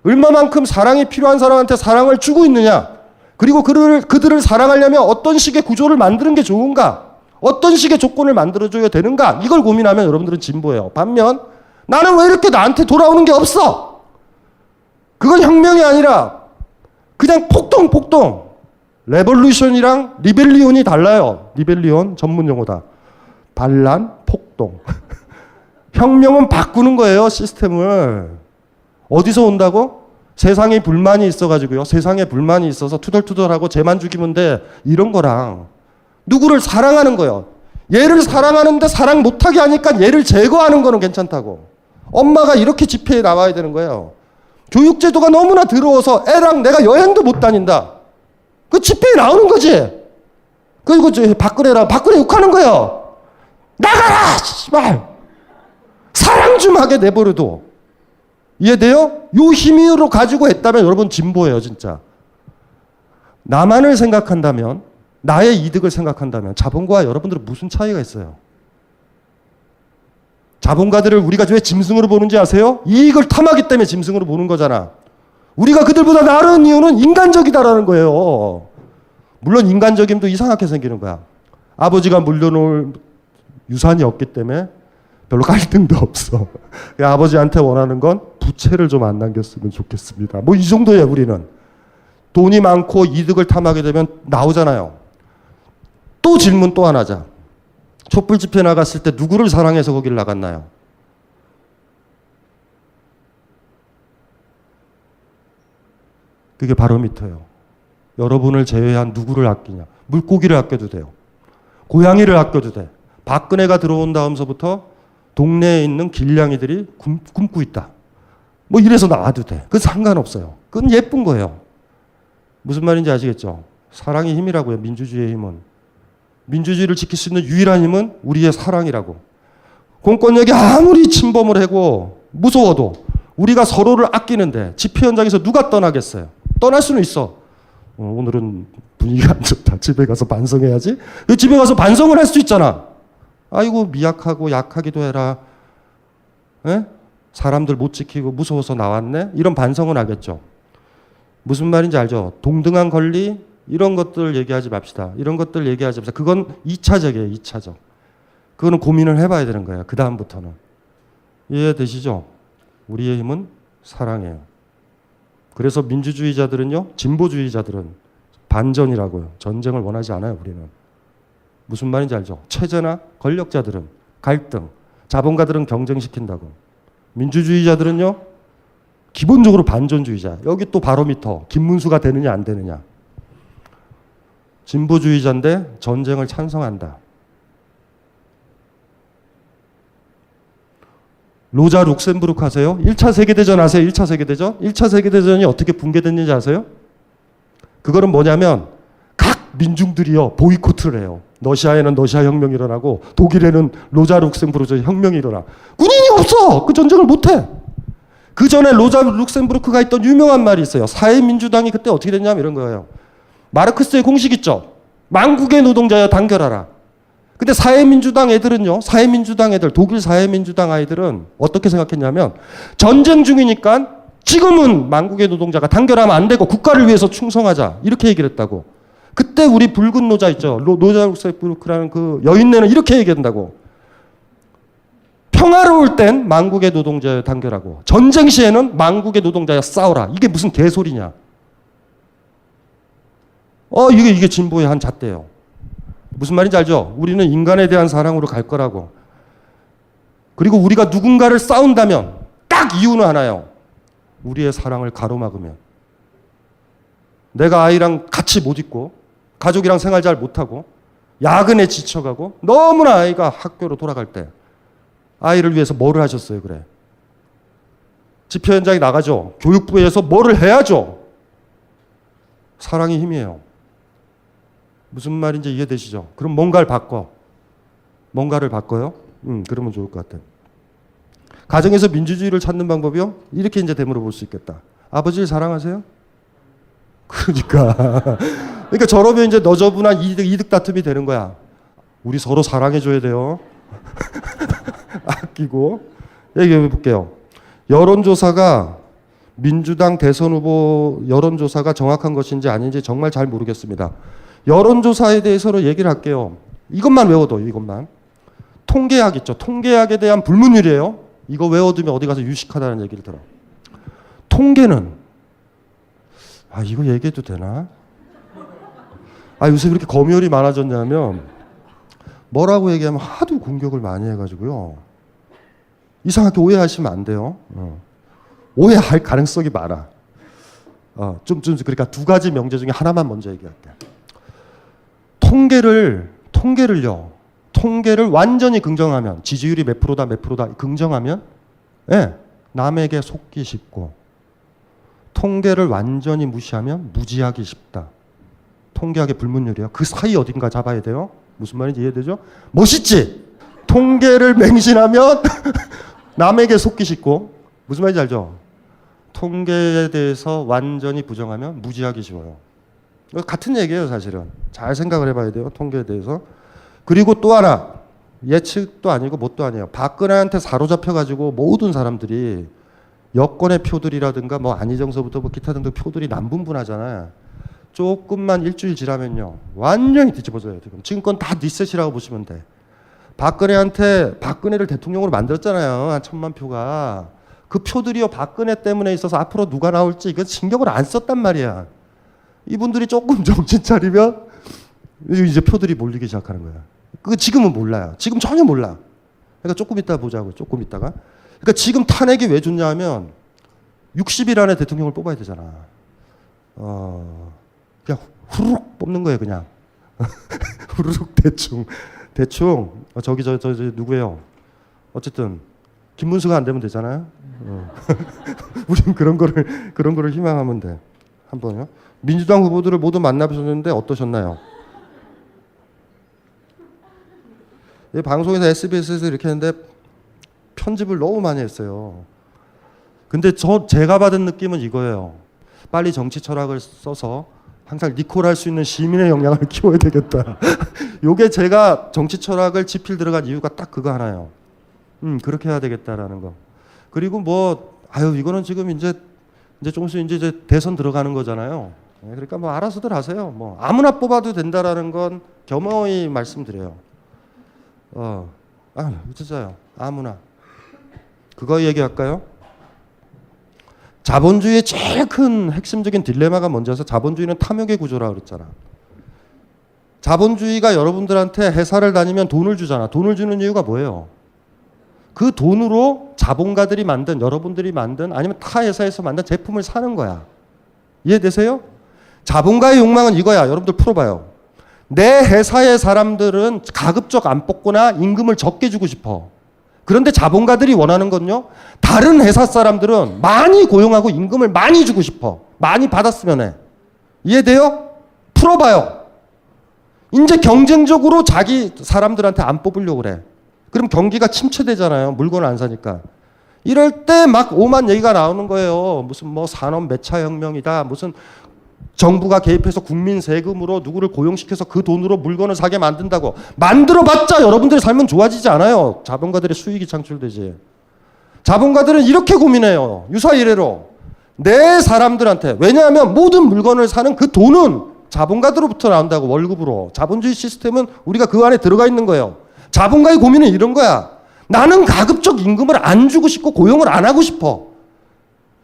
얼마만큼 사랑이 필요한 사람한테 사랑을 주고 있느냐. 그리고 그들을 사랑하려면 어떤 식의 구조를 만드는 게 좋은가. 어떤 식의 조건을 만들어줘야 되는가. 이걸 고민하면 여러분들은 진보예요. 반면 나는 왜 이렇게 나한테 돌아오는 게 없어? 그건 혁명이 아니라 그냥 폭동. 레볼루션이랑 리벨리온이 달라요. 리벨리온 전문 용어다. 반란, 폭동. 혁명은 바꾸는 거예요, 시스템을. 어디서 온다고? 세상에 불만이 있어가지고요. 세상에 불만이 있어서 투덜투덜하고 쟤만 죽이면 돼. 이런 거랑 누구를 사랑하는 거예요. 얘를 사랑하는데 사랑 못하게 하니까 얘를 제거하는 거는 괜찮다고. 엄마가 이렇게 집회에 나와야 되는 거예요. 교육제도가 너무나 더러워서 애랑 내가 여행도 못 다닌다. 그 집회에 나오는 거지. 그리고 박근혜 욕하는 거예요. 나가라! 씨발! 사랑 좀 하게 내버려둬. 이해돼요? 요 힘으로 가지고 했다면 여러분 진보예요, 진짜. 나만을 생각한다면, 나의 이득을 생각한다면 자본과 여러분들은 무슨 차이가 있어요? 자본가들을 우리가 왜 짐승으로 보는지 아세요? 이익을 탐하기 때문에 짐승으로 보는 거잖아. 우리가 그들보다 나은 이유는 인간적이다라는 거예요. 물론 인간적임도 이상하게 생기는 거야. 아버지가 물려놓을 유산이 없기 때문에 별로 갈등도 없어. 아버지한테 원하는 건 부채를 좀 안 남겼으면 좋겠습니다. 뭐 이 정도야 우리는. 돈이 많고 이득을 탐하게 되면 나오잖아요. 또 질문 또 하나자. 촛불 집회 나갔을 때 누구를 사랑해서 거길 나갔나요? 그게 바로미터예요. 여러분을 제외한 누구를 아끼냐. 물고기를 아껴도 돼요. 고양이를 아껴도 돼. 박근혜가 들어온 다음서부터 동네에 있는 길냥이들이 굶고 있다. 뭐 이래서 나와도 돼. 그건 상관없어요. 그건 예쁜 거예요. 무슨 말인지 아시겠죠? 사랑의 힘이라고요. 민주주의의 힘은. 민주주의를 지킬 수 있는 유일한 힘은 우리의 사랑이라고. 공권력이 아무리 침범을 하고 무서워도 우리가 서로를 아끼는데 집회 현장에서 누가 떠나겠어요? 떠날 수는 있어. 오늘은 분위기가 안 좋다. 집에 가서 반성해야지. 집에 가서 반성을 할 수 있잖아. 아이고 미약하고 약하기도 해라. 에? 사람들 못 지키고 무서워서 나왔네. 이런 반성은 하겠죠. 무슨 말인지 알죠? 동등한 권리 이런 것들 얘기하지 맙시다. 이런 것들 얘기하지 맙시다. 그건 2차적이에요. 2차적. 그거는 고민을 해봐야 되는 거예요. 그 다음부터는. 이해되시죠? 우리의 힘은 사랑이에요. 그래서 민주주의자들은요. 진보주의자들은 반전이라고요. 전쟁을 원하지 않아요. 우리는. 무슨 말인지 알죠? 체제나 권력자들은 갈등, 자본가들은 경쟁시킨다고. 민주주의자들은요. 기본적으로 반전주의자. 여기 또 바로미터. 김문수가 되느냐 안 되느냐. 진보주의자인데 전쟁을 찬성한다. 로자 룩셈부르크 아세요? 1차 세계대전 아세요? 1차 세계대전? 1차 세계대전이 어떻게 붕괴됐는지 아세요? 그거는 뭐냐면 각 민중들이요 보이콧을 해요. 러시아에는 러시아 혁명이 일어나고 독일에는 로자 룩셈부르크 혁명이 일어나. 군인이 없어. 그 전쟁을 못해. 그 전에 로자 룩셈부르크가 했던 유명한 말이 있어요. 사회민주당이 그때 어떻게 됐냐면 이런 거예요. 마르크스의 공식 있죠. 만국의 노동자여 단결하라. 근데 사회민주당 애들은요. 사회민주당 애들, 독일 사회민주당 아이들은 어떻게 생각했냐면 전쟁 중이니까 지금은 만국의 노동자가 단결하면 안 되고 국가를 위해서 충성하자. 이렇게 얘기를 했다고. 그때 우리 붉은 노자 있죠. 로자 룩셈부르크라는 그 여인네는 이렇게 얘기한다고. 평화로울 땐 만국의 노동자여 단결하고 전쟁 시에는 만국의 노동자여 싸워라. 이게 무슨 개소리냐. 이게 진보의 한 잣대예요. 무슨 말인지 알죠? 우리는 인간에 대한 사랑으로 갈 거라고. 그리고 우리가 누군가를 싸운다면 딱 이유는 하나요. 우리의 사랑을 가로막으면. 내가 아이랑 같이 못 있고 가족이랑 생활 잘 못하고 야근에 지쳐가고 너무나 아이가 학교로 돌아갈 때 아이를 위해서 뭐를 하셨어요? 그래. 집회 현장에 나가죠. 교육부에서 뭐를 해야죠. 사랑이 힘이에요. 무슨 말인지 이해되시죠? 그럼 뭔가를 바꿔. 뭔가를 바꿔요? 그러면 좋을 것 같아요. 가정에서 민주주의를 찾는 방법이요? 이렇게 이제 되물어 볼 수 있겠다. 아버지를 사랑하세요? 그러니까 저러면 이제 너저분한 이득 다툼이 되는 거야. 우리 서로 사랑해줘야 돼요. 아끼고. 얘기해 볼게요. 여론조사가 민주당 대선 후보 여론조사가 정확한 것인지 아닌지 정말 잘 모르겠습니다. 여론조사에 대해서로 얘기를 할게요. 이것만 외워둬. 이것만. 통계학 있죠. 통계학에 대한 불문율이에요. 이거 외워두면 어디 가서 유식하다는 얘기를 들어. 통계는 이거 얘기해도 되나? 요새 그렇게 검열이 많아졌냐면 뭐라고 얘기하면 하도 공격을 많이 해가지고요. 이상하게 오해하시면 안 돼요. 오해할 가능성이 많아. 그러니까 두 가지 명제 중에 하나만 먼저 얘기할게. 통계를 완전히 긍정하면 지지율이 몇 프로다 긍정하면 남에게 속기 쉽고 통계를 완전히 무시하면 무지하기 쉽다. 통계학의 불문율이에요. 그 사이 어딘가 잡아야 돼요. 무슨 말인지 이해되죠? 멋있지? 통계를 맹신하면 남에게 속기 쉽고 무슨 말인지 알죠? 통계에 대해서 완전히 부정하면 무지하기 쉬워요. 같은 얘기예요, 사실은. 잘 생각을 해봐야 돼요, 통계에 대해서. 그리고 또 하나, 예측도 아니고 뭣도 아니에요. 박근혜한테 사로잡혀가지고 모든 사람들이 여권의 표들이라든가 뭐 안희정서부터 뭐 기타 등등 표들이 남분분하잖아요. 조금만 일주일 지나면요 완전히 뒤집어져요. 지금 건 다 리셋이라고 보시면 돼. 박근혜를 대통령으로 만들었잖아요. 한 1,000만 표가. 그 표들이요 박근혜 때문에 있어서 앞으로 누가 나올지 이거 신경을 안 썼단 말이야. 이분들이 조금 정신 차리면 이제 표들이 몰리기 시작하는 거야. 그 지금은 몰라요. 지금 전혀 몰라. 그러니까 조금 이따 보자고. 조금 이따가. 그러니까 지금 탄핵이 왜 좋냐면 60일 안에 대통령을 뽑아야 되잖아. 그냥 후루룩 뽑는 거예요, 그냥. 후루룩 대충. 저기 저 누구예요? 어쨌든 김문수가 안 되면 되잖아요. 우린 그런 거를 희망하면 돼. 한번요. 민주당 후보들을 모두 만나보셨는데 어떠셨나요? 방송에서 SBS에서 이렇게 했는데 편집을 너무 많이 했어요. 근데 제가 받은 느낌은 이거예요. 빨리 정치 철학을 써서 항상 리콜할 수 있는 시민의 역량을 키워야 되겠다. 요게 제가 정치 철학을 지필 들어간 이유가 딱 그거 하나예요. 그렇게 해야 되겠다라는 거. 그리고 이거는 지금 이제 조금씩 이제 대선 들어가는 거잖아요. 그러니까 뭐 알아서들 하세요. 뭐 아무나 뽑아도 된다라는 건 겸허히 말씀드려요. 진짜요. 아무나. 그거 얘기할까요? 자본주의의 제일 큰 핵심적인 딜레마가 뭔지 아세요? 자본주의는 탐욕의 구조라고 그랬잖아. 자본주의가 여러분들한테 회사를 다니면 돈을 주잖아. 돈을 주는 이유가 뭐예요? 그 돈으로 자본가들이 만든, 여러분들이 만든, 아니면 타 회사에서 만든 제품을 사는 거야. 이해되세요? 자본가의 욕망은 이거야. 여러분들 풀어봐요. 내 회사의 사람들은 가급적 안 뽑거나 임금을 적게 주고 싶어. 그런데 자본가들이 원하는 건요, 다른 회사 사람들은 많이 고용하고 임금을 많이 주고 싶어. 많이 받았으면 해. 이해돼요? 풀어봐요. 이제 경쟁적으로 자기 사람들한테 안 뽑으려고 그래. 그럼 경기가 침체되잖아요. 물건을 안 사니까. 이럴 때 막 오만 얘기가 나오는 거예요. 무슨 뭐 산업 매차혁명이다. 무슨 정부가 개입해서 국민 세금으로 누구를 고용시켜서 그 돈으로 물건을 사게 만든다고. 만들어봤자 여러분들의 삶은 좋아지지 않아요. 자본가들의 수익이 창출되지. 자본가들은 이렇게 고민해요. 유사 이래로. 내 사람들한테. 왜냐하면 모든 물건을 사는 그 돈은 자본가들로부터 나온다고, 월급으로. 자본주의 시스템은 우리가 그 안에 들어가 있는 거예요. 자본가의 고민은 이런 거야. 나는 가급적 임금을 안 주고 싶고 고용을 안 하고 싶어.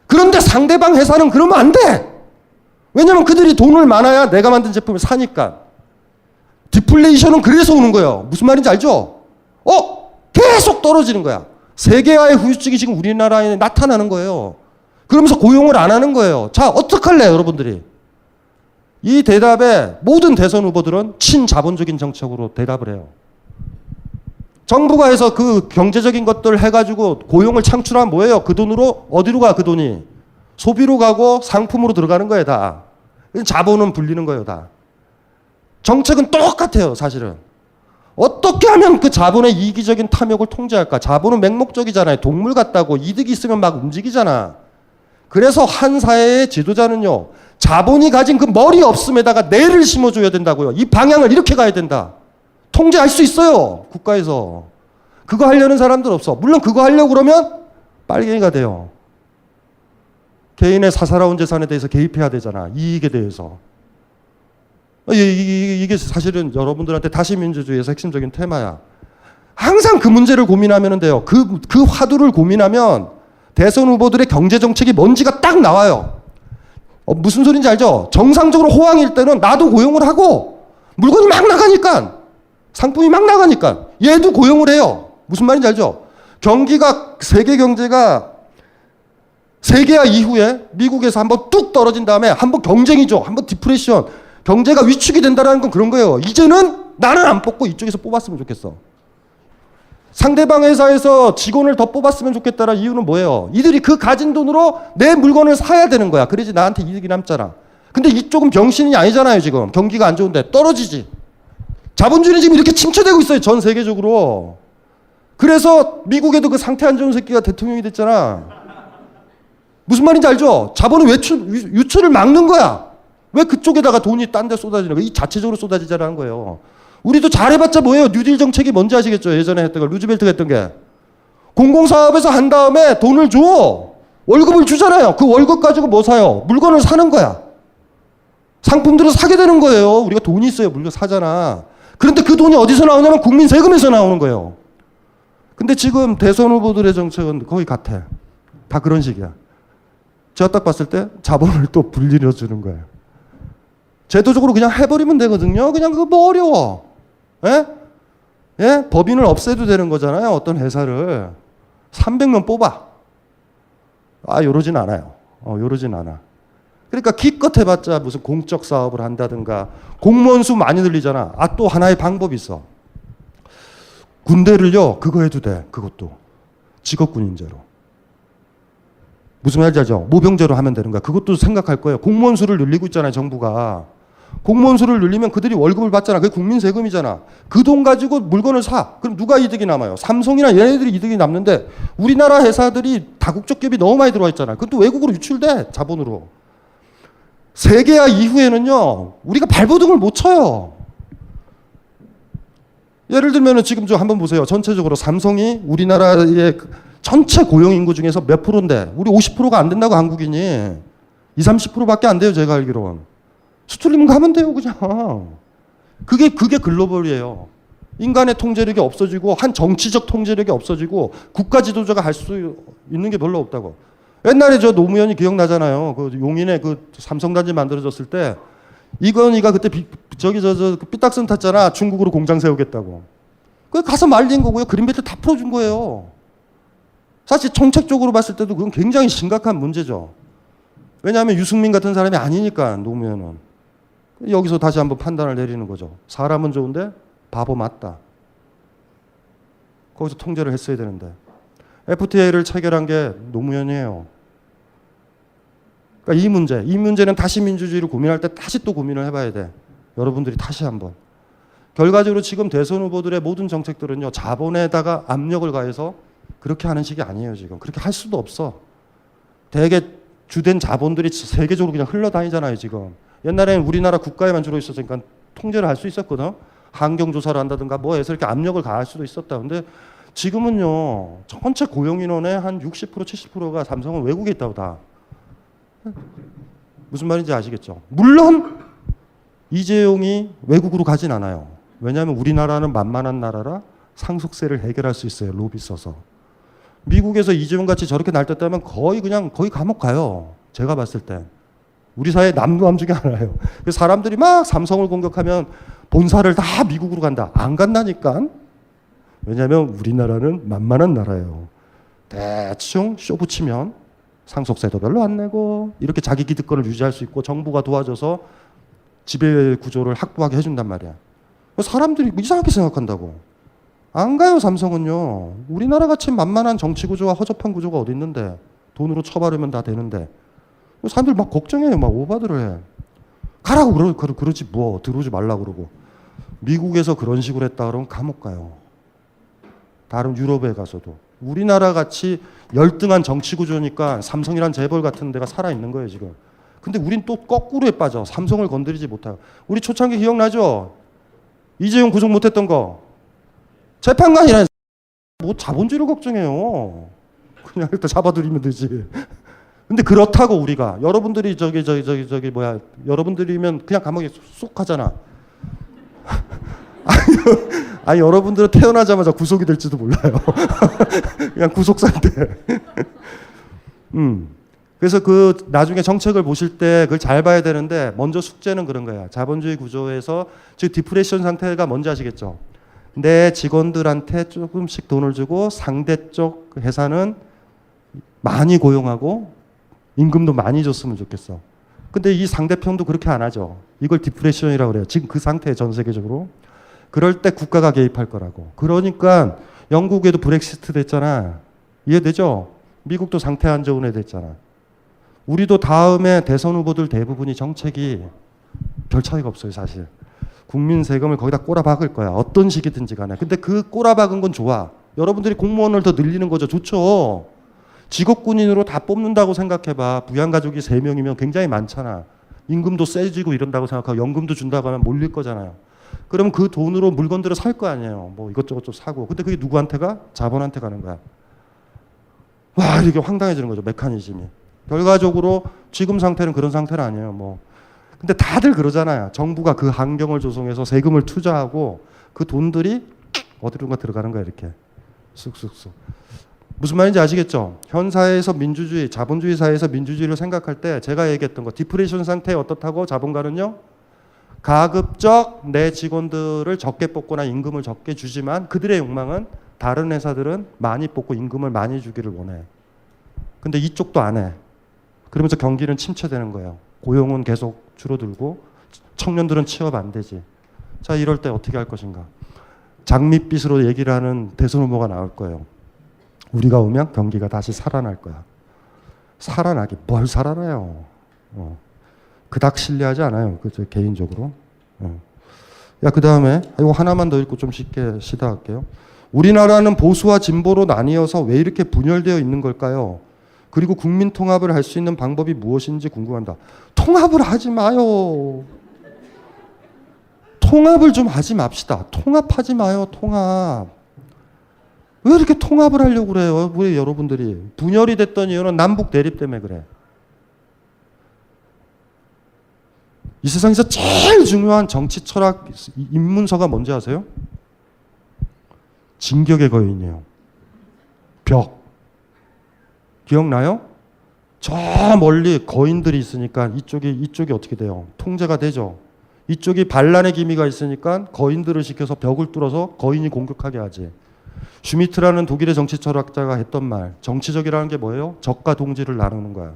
그런데 상대방 회사는 그러면 안 돼. 왜냐면 그들이 돈을 많아야 내가 만든 제품을 사니까. 디플레이션은 그래서 오는 거예요. 무슨 말인지 알죠? 계속 떨어지는 거야. 세계화의 후유증이 지금 우리나라에 나타나는 거예요. 그러면서 고용을 안 하는 거예요. 자, 어떡할래요, 여러분들이? 이 대답에 모든 대선 후보들은 친자본적인 정책으로 대답을 해요. 정부가 해서 그 경제적인 것들 해가지고 고용을 창출하면 뭐예요? 그 돈으로 어디로 가, 그 돈이? 소비로 가고 상품으로 들어가는 거예요, 다. 자본은 불리는 거예요, 다. 정책은 똑같아요, 사실은. 어떻게 하면 그 자본의 이기적인 탐욕을 통제할까? 자본은 맹목적이잖아요. 동물 같다고. 이득이 있으면 막 움직이잖아. 그래서 한 사회의 지도자는요, 자본이 가진 그 머리 없음에다가 뇌를 심어줘야 된다고요. 이 방향을 이렇게 가야 된다. 통제할 수 있어요, 국가에서. 그거 하려는 사람들 없어. 물론 그거 하려고 그러면 빨갱이가 돼요. 개인의 사사로운 재산에 대해서 개입해야 되잖아. 이익에 대해서. 이게 사실은 여러분들한테 다시 민주주의에서 핵심적인 테마야. 항상 그 문제를 고민하면 돼요. 그 화두를 고민하면 대선 후보들의 경제정책이 뭔지가 딱 나와요. 무슨 소린지 알죠? 정상적으로 호황일 때는 나도 고용을 하고 물건이 막 나가니까, 상품이 막 나가니까 얘도 고용을 해요. 무슨 말인지 알죠? 세계 경제가 세계화 이후에 미국에서 한번 뚝 떨어진 다음에 한번 경쟁이죠. 한번 디프레션. 경제가 위축이 된다는 건 그런 거예요. 이제는 나는 안 뽑고 이쪽에서 뽑았으면 좋겠어. 상대방 회사에서 직원을 더 뽑았으면 좋겠다는 이유는 뭐예요? 이들이 그 가진 돈으로 내 물건을 사야 되는 거야. 그래야지 나한테 이득이 남잖아. 근데 이쪽은 병신이 아니잖아요, 지금. 경기가 안 좋은데. 떨어지지. 자본주의는 지금 이렇게 침체되고 있어요, 전 세계적으로. 그래서 미국에도 그 상태 안 좋은 새끼가 대통령이 됐잖아. 무슨 말인지 알죠? 자본은 유출을 막는 거야. 왜 그쪽에다가 돈이 딴 데 쏟아지는 거야? 이 자체적으로 쏟아지자라는 거예요. 우리도 잘해봤자 뭐예요? 뉴딜 정책이 뭔지 아시겠죠? 예전에 했던 거, 루즈벨트가 했던 게. 공공사업에서 한 다음에 돈을 줘. 월급을 주잖아요. 그 월급 가지고 뭐 사요? 물건을 사는 거야. 상품들을 사게 되는 거예요. 우리가 돈이 있어요. 물건 사잖아. 그런데 그 돈이 어디서 나오냐면 국민 세금에서 나오는 거예요. 근데 지금 대선 후보들의 정책은 거의 같아. 다 그런 식이야. 제가 딱 봤을 때 자본을 또 불리려 주는 거예요. 제도적으로 그냥 해버리면 되거든요. 그냥 그거 뭐 어려워. 예? 예? 법인을 없애도 되는 거잖아요. 어떤 회사를. 300명 뽑아. 아, 요러진 않아요. 요러진 않아. 그러니까 기껏 해봤자 무슨 공적 사업을 한다든가 공무원 수 많이 늘리잖아. 아, 또 하나의 방법이 있어. 군대를요, 그거 해도 돼. 그것도. 직업군인제로. 무슨 말인지 알죠? 모병제로 하면 되는 거야. 그것도 생각할 거예요. 공무원 수를 늘리고 있잖아요, 정부가. 공무원 수를 늘리면 그들이 월급을 받잖아. 그게 국민 세금이잖아. 그 돈 가지고 물건을 사. 그럼 누가 이득이 남아요? 삼성이나 얘네들이 이득이 남는데 우리나라 회사들이 다국적 기업이 너무 많이 들어와 있잖아. 그것도 외국으로 유출돼, 자본으로. 세계화 이후에는요, 우리가 발버둥을 못 쳐요. 예를 들면 지금 좀 한번 보세요. 전체적으로 삼성이 우리나라의 전체 고용 인구 중에서 몇 프로인데 우리 50%가 안 된다고 한국인이 20, 30%밖에 안 돼요. 제가 알기로는. 수출림 가면 돼요. 그냥. 그게 글로벌이에요. 인간의 통제력이 없어지고 한 정치적 통제력이 없어지고 국가 지도자가 할 수 있는 게 별로 없다고. 옛날에 저 노무현이 기억나잖아요. 그 용인에 그 삼성단지 만들어졌을 때 이건희가 그때 그 삐딱선 탔잖아. 중국으로 공장 세우겠다고. 그 가서 말린 거고요. 그린벨트 다 풀어준 거예요. 사실 정책적으로 봤을 때도 그건 굉장히 심각한 문제죠. 왜냐하면 유승민 같은 사람이 아니니까 노무현은. 여기서 다시 한번 판단을 내리는 거죠. 사람은 좋은데 바보 맞다. 거기서 통제를 했어야 되는데. FTA를 체결한 게 노무현이에요. 그러니까 이 문제는 다시 민주주의를 고민할 때 다시 또 고민을 해봐야 돼. 여러분들이 다시 한번. 결과적으로 지금 대선 후보들의 모든 정책들은요, 자본에다가 압력을 가해서 그렇게 하는 식이 아니에요, 지금. 그렇게 할 수도 없어. 대개 주된 자본들이 세계적으로 그냥 흘러다니잖아요, 지금. 옛날에는 우리나라 국가에만 주로 있었으니까 통제를 할 수 있었거든. 환경조사를 한다든가 뭐 해서 이렇게 압력을 가할 수도 있었다. 근데 지금은요, 전체 고용인원의 한 60%, 70%가 삼성은 외국에 있다고 다. 무슨 말인지 아시겠죠? 물론 이재용이 외국으로 가진 않아요. 왜냐하면 우리나라는 만만한 나라라 상속세를 해결할 수 있어요. 로비 써서. 미국에서 이재용 같이 저렇게 날뛰었다면 거의 감옥 가요. 제가 봤을 때. 우리 사회 남루함 중에 하나예요. 사람들이 막 삼성을 공격하면 본사를 다 미국으로 간다. 안 간다니까. 왜냐하면 우리나라는 만만한 나라예요. 대충 쇼 붙이면 상속세도 별로 안 내고 이렇게 자기 기득권을 유지할 수 있고 정부가 도와줘서 지배 구조를 확보하게 해준단 말이야. 사람들이 이상하게 생각한다고. 안 가요, 삼성은요. 우리나라 같이 만만한 정치 구조와 허접한 구조가 어디 있는데 돈으로 처바르면 다 되는데. 사람들 막 걱정해요. 막 오바들을 해. 가라고 그러지 뭐. 들어오지 말라고 그러고. 미국에서 그런 식으로 했다 그러면 감옥 가요. 다른 유럽에 가서도. 우리나라 같이 열등한 정치 구조니까 삼성이란 재벌 같은 데가 살아있는 거예요, 지금. 근데 우린 또 거꾸로에 빠져. 삼성을 건드리지 못하고. 우리 초창기 기억나죠? 이재용 구속 못했던 거. 재판관이란 뭐 자본주의를 걱정해요. 그냥 일단 잡아들이면 되지. 근데 그렇다고 우리가 여러분들이 여러분들이면 그냥 감옥에 쏙 하잖아. 아니 여러분들은 태어나자마자 구속이 될지도 몰라요. 그냥 구속 상태. 그래서 그 나중에 정책을 보실 때 그걸 잘 봐야 되는데 먼저 숙제는 그런 거야. 자본주의 구조에서 즉 디프레션 상태가 뭔지 아시겠죠? 내 직원들한테 조금씩 돈을 주고 상대 쪽 회사는 많이 고용하고 임금도 많이 줬으면 좋겠어. 근데 이 상대편도 그렇게 안 하죠. 이걸 디프레션이라고 그래요. 지금 그 상태에 전 세계적으로. 그럴 때 국가가 개입할 거라고. 그러니까 영국에도 브렉시트 됐잖아. 이해되죠? 미국도 상태 안 좋은 애 됐잖아. 우리도 다음에 대선 후보들 대부분이 정책이 별 차이가 없어요, 사실. 국민 세금을 거기다 꼬라박을 거야. 어떤 식이든지 간에. 근데 그 꼬라박은 건 좋아. 여러분들이 공무원을 더 늘리는 거죠. 좋죠. 직업군인으로 다 뽑는다고 생각해봐. 부양가족이 3명이면 굉장히 많잖아. 임금도 세지고 이런다고 생각하고 연금도 준다고 하면 몰릴 거잖아요. 그러면 그 돈으로 물건들을 살 거 아니에요. 뭐 이것저것 좀 사고. 근데 그게 누구한테 가? 자본한테 가는 거야. 와, 이렇게 황당해지는 거죠. 메커니즘이. 결과적으로 지금 상태는 그런 상태는 아니에요. 뭐. 근데 다들 그러잖아요. 정부가 그 환경을 조성해서 세금을 투자하고 그 돈들이 어디론가 들어가는 거야, 이렇게. 쑥쑥쑥. 무슨 말인지 아시겠죠? 현 사회에서 민주주의, 자본주의 사회에서 민주주의를 생각할 때 제가 얘기했던 거, 디프레이션 상태에 어떻다고 자본가는요? 가급적 내 직원들을 적게 뽑거나 임금을 적게 주지만 그들의 욕망은 다른 회사들은 많이 뽑고 임금을 많이 주기를 원해. 근데 이쪽도 안 해. 그러면서 경기는 침체되는 거예요. 고용은 계속 줄어들고 청년들은 취업 안 되지. 자, 이럴 때 어떻게 할 것인가? 장밋빛으로 얘기를 하는 대선 후보가 나올 거예요. 우리가 오면 경기가 다시 살아날 거야. 살아나기 뭘 살아나요? 그닥 신뢰하지 않아요. 그저 개인적으로. 야, 그 다음에 이거 하나만 더 읽고 좀 쉽게 시작할게요. 우리나라는 보수와 진보로 나뉘어서 왜 이렇게 분열되어 있는 걸까요? 그리고 국민 통합을 할 수 있는 방법이 무엇인지 궁금합니다. 통합을 하지 마요. 통합을 좀 하지 맙시다. 통합하지 마요. 통합. 왜 이렇게 통합을 하려고 그래요? 왜 여러분들이. 분열이 됐던 이유는 남북 대립 때문에 그래. 이 세상에서 제일 중요한 정치 철학 입문서가 뭔지 아세요? 진격의 거인이에요. 벽. 기억나요? 저 멀리 거인들이 있으니까 이쪽이 어떻게 돼요? 통제가 되죠. 이쪽이 반란의 기미가 있으니까 거인들을 시켜서 벽을 뚫어서 거인이 공격하게 하지. 슈미트라는 독일의 정치 철학자가 했던 말, 정치적이라는 게 뭐예요? 적과 동지를 나누는 거야.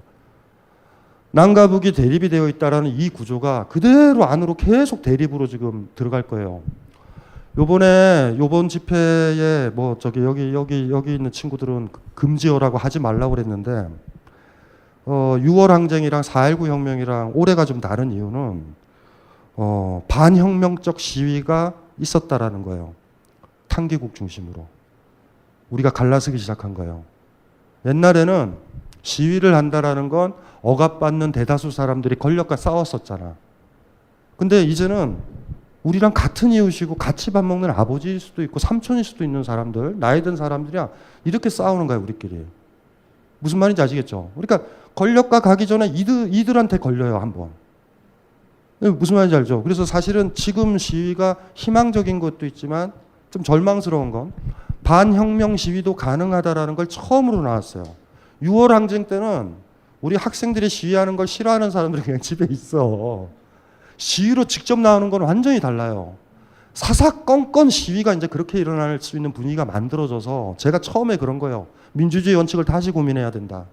남과 북이 대립이 되어 있다라는 이 구조가 그대로 안으로 계속 대립으로 지금 들어갈 거예요. 요번 집회에 뭐 여기 있는 친구들은 금지어라고 하지 말라고 그랬는데 6월 항쟁이랑 4.19 혁명이랑 올해가 좀 다른 이유는 반혁명적 시위가 있었다라는 거예요. 탄기국 중심으로. 우리가 갈라서기 시작한 거예요. 옛날에는 시위를 한다라는 건 억압받는 대다수 사람들이 권력과 싸웠었잖아. 근데 이제는 우리랑 같은 이웃이고 같이 밥 먹는 아버지일 수도 있고 삼촌일 수도 있는 사람들, 나이 든 사람들이랑 이렇게 싸우는 거야, 우리끼리. 무슨 말인지 아시겠죠? 그러니까 권력과 가기 전에 이들한테 걸려요, 한번. 무슨 말인지 알죠? 그래서 사실은 지금 시위가 희망적인 것도 있지만 좀 절망스러운 건 반혁명 시위도 가능하다라는 걸 처음으로 나왔어요. 6월 항쟁 때는 우리 학생들이 시위하는 걸 싫어하는 사람들이 그냥 집에 있어. 시위로 직접 나오는 건 완전히 달라요. 사사건건 시위가 이제 그렇게 일어날 수 있는 분위기가 만들어져서 제가 처음에 그런 거예요. 민주주의 원칙을 다시 고민해야 된다.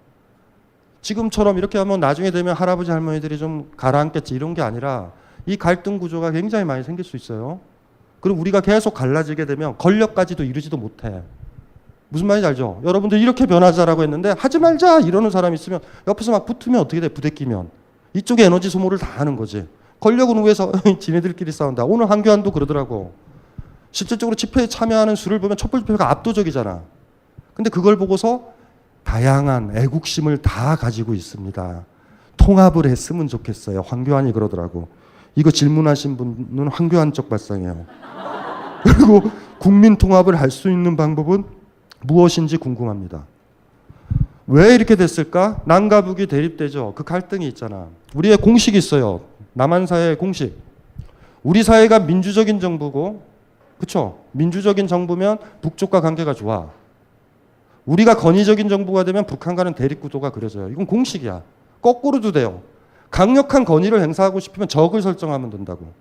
지금처럼 이렇게 하면 나중에 되면 할아버지 할머니들이 좀 가라앉겠지 이런 게 아니라 이 갈등 구조가 굉장히 많이 생길 수 있어요. 그리고 우리가 계속 갈라지게 되면 권력까지도 이루지도 못해. 무슨 말인지 알죠? 여러분들 이렇게 변하자라고 했는데 하지 말자 이러는 사람이 있으면 옆에서 막 붙으면 어떻게 돼? 부대끼면. 이쪽에 에너지 소모를 다 하는 거지. 권력은 위에서 지네들끼리 싸운다. 오늘 한교안도 그러더라고. 실질적으로 집회에 참여하는 수를 보면 촛불 집회가 압도적이잖아. 근데 그걸 보고서 다양한 애국심을 다 가지고 있습니다. 통합을 했으면 좋겠어요. 황교안이 그러더라고. 이거 질문하신 분은 황교안 쪽 발상이에요. 그리고 국민 통합을 할 수 있는 방법은 무엇인지 궁금합니다. 왜 이렇게 됐을까? 남과 북이 대립되죠. 그 갈등이 있잖아. 우리의 공식이 있어요. 남한 사회의 공식. 우리 사회가 민주적인 정부고, 그렇죠? 민주적인 정부면 북쪽과 관계가 좋아. 우리가 권위적인 정부가 되면 북한과는 대립 구도가 그려져요. 이건 공식이야. 거꾸로도 돼요. 강력한 권위를 행사하고 싶으면 적을 설정하면 된다고.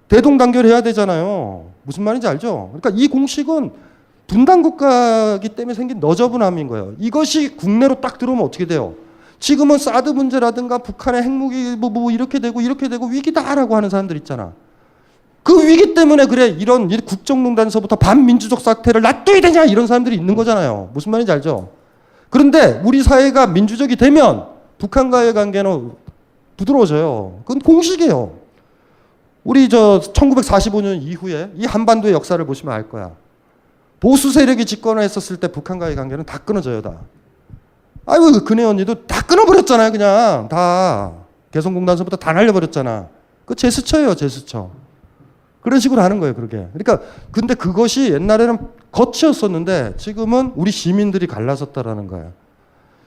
대동단결해야 되잖아요. 무슨 말인지 알죠? 그러니까 이 공식은 분단 국가이기 때문에 생긴 너저분함인 거예요. 이것이 국내로 딱 들어오면 어떻게 돼요? 지금은 사드 문제라든가 북한의 핵무기 뭐 이렇게 되고 위기다라고 하는 사람들 있잖아. 그 위기 때문에 그래 이런 국정농단서부터 반민주적 사태를 놔둬야 되냐 이런 사람들이 있는 거잖아요. 무슨 말인지 알죠? 그런데 우리 사회가 민주적이 되면 북한과의 관계는 부드러워져요. 그건 공식이에요. 우리 1945년 이후에 이 한반도의 역사를 보시면 알 거야. 보수 세력이 집권을 했었을 때 북한과의 관계는 다 끊어져요, 다. 아이고, 근혜 언니도 다 끊어버렸잖아요, 그냥. 다. 개성공단서부터 다 날려버렸잖아. 그 제스처예요, 제스처. 그런 식으로 하는 거예요, 그렇게. 그러니까 근데 그것이 옛날에는 거치였었는데 지금은 우리 시민들이 갈라섰다라는 거예요.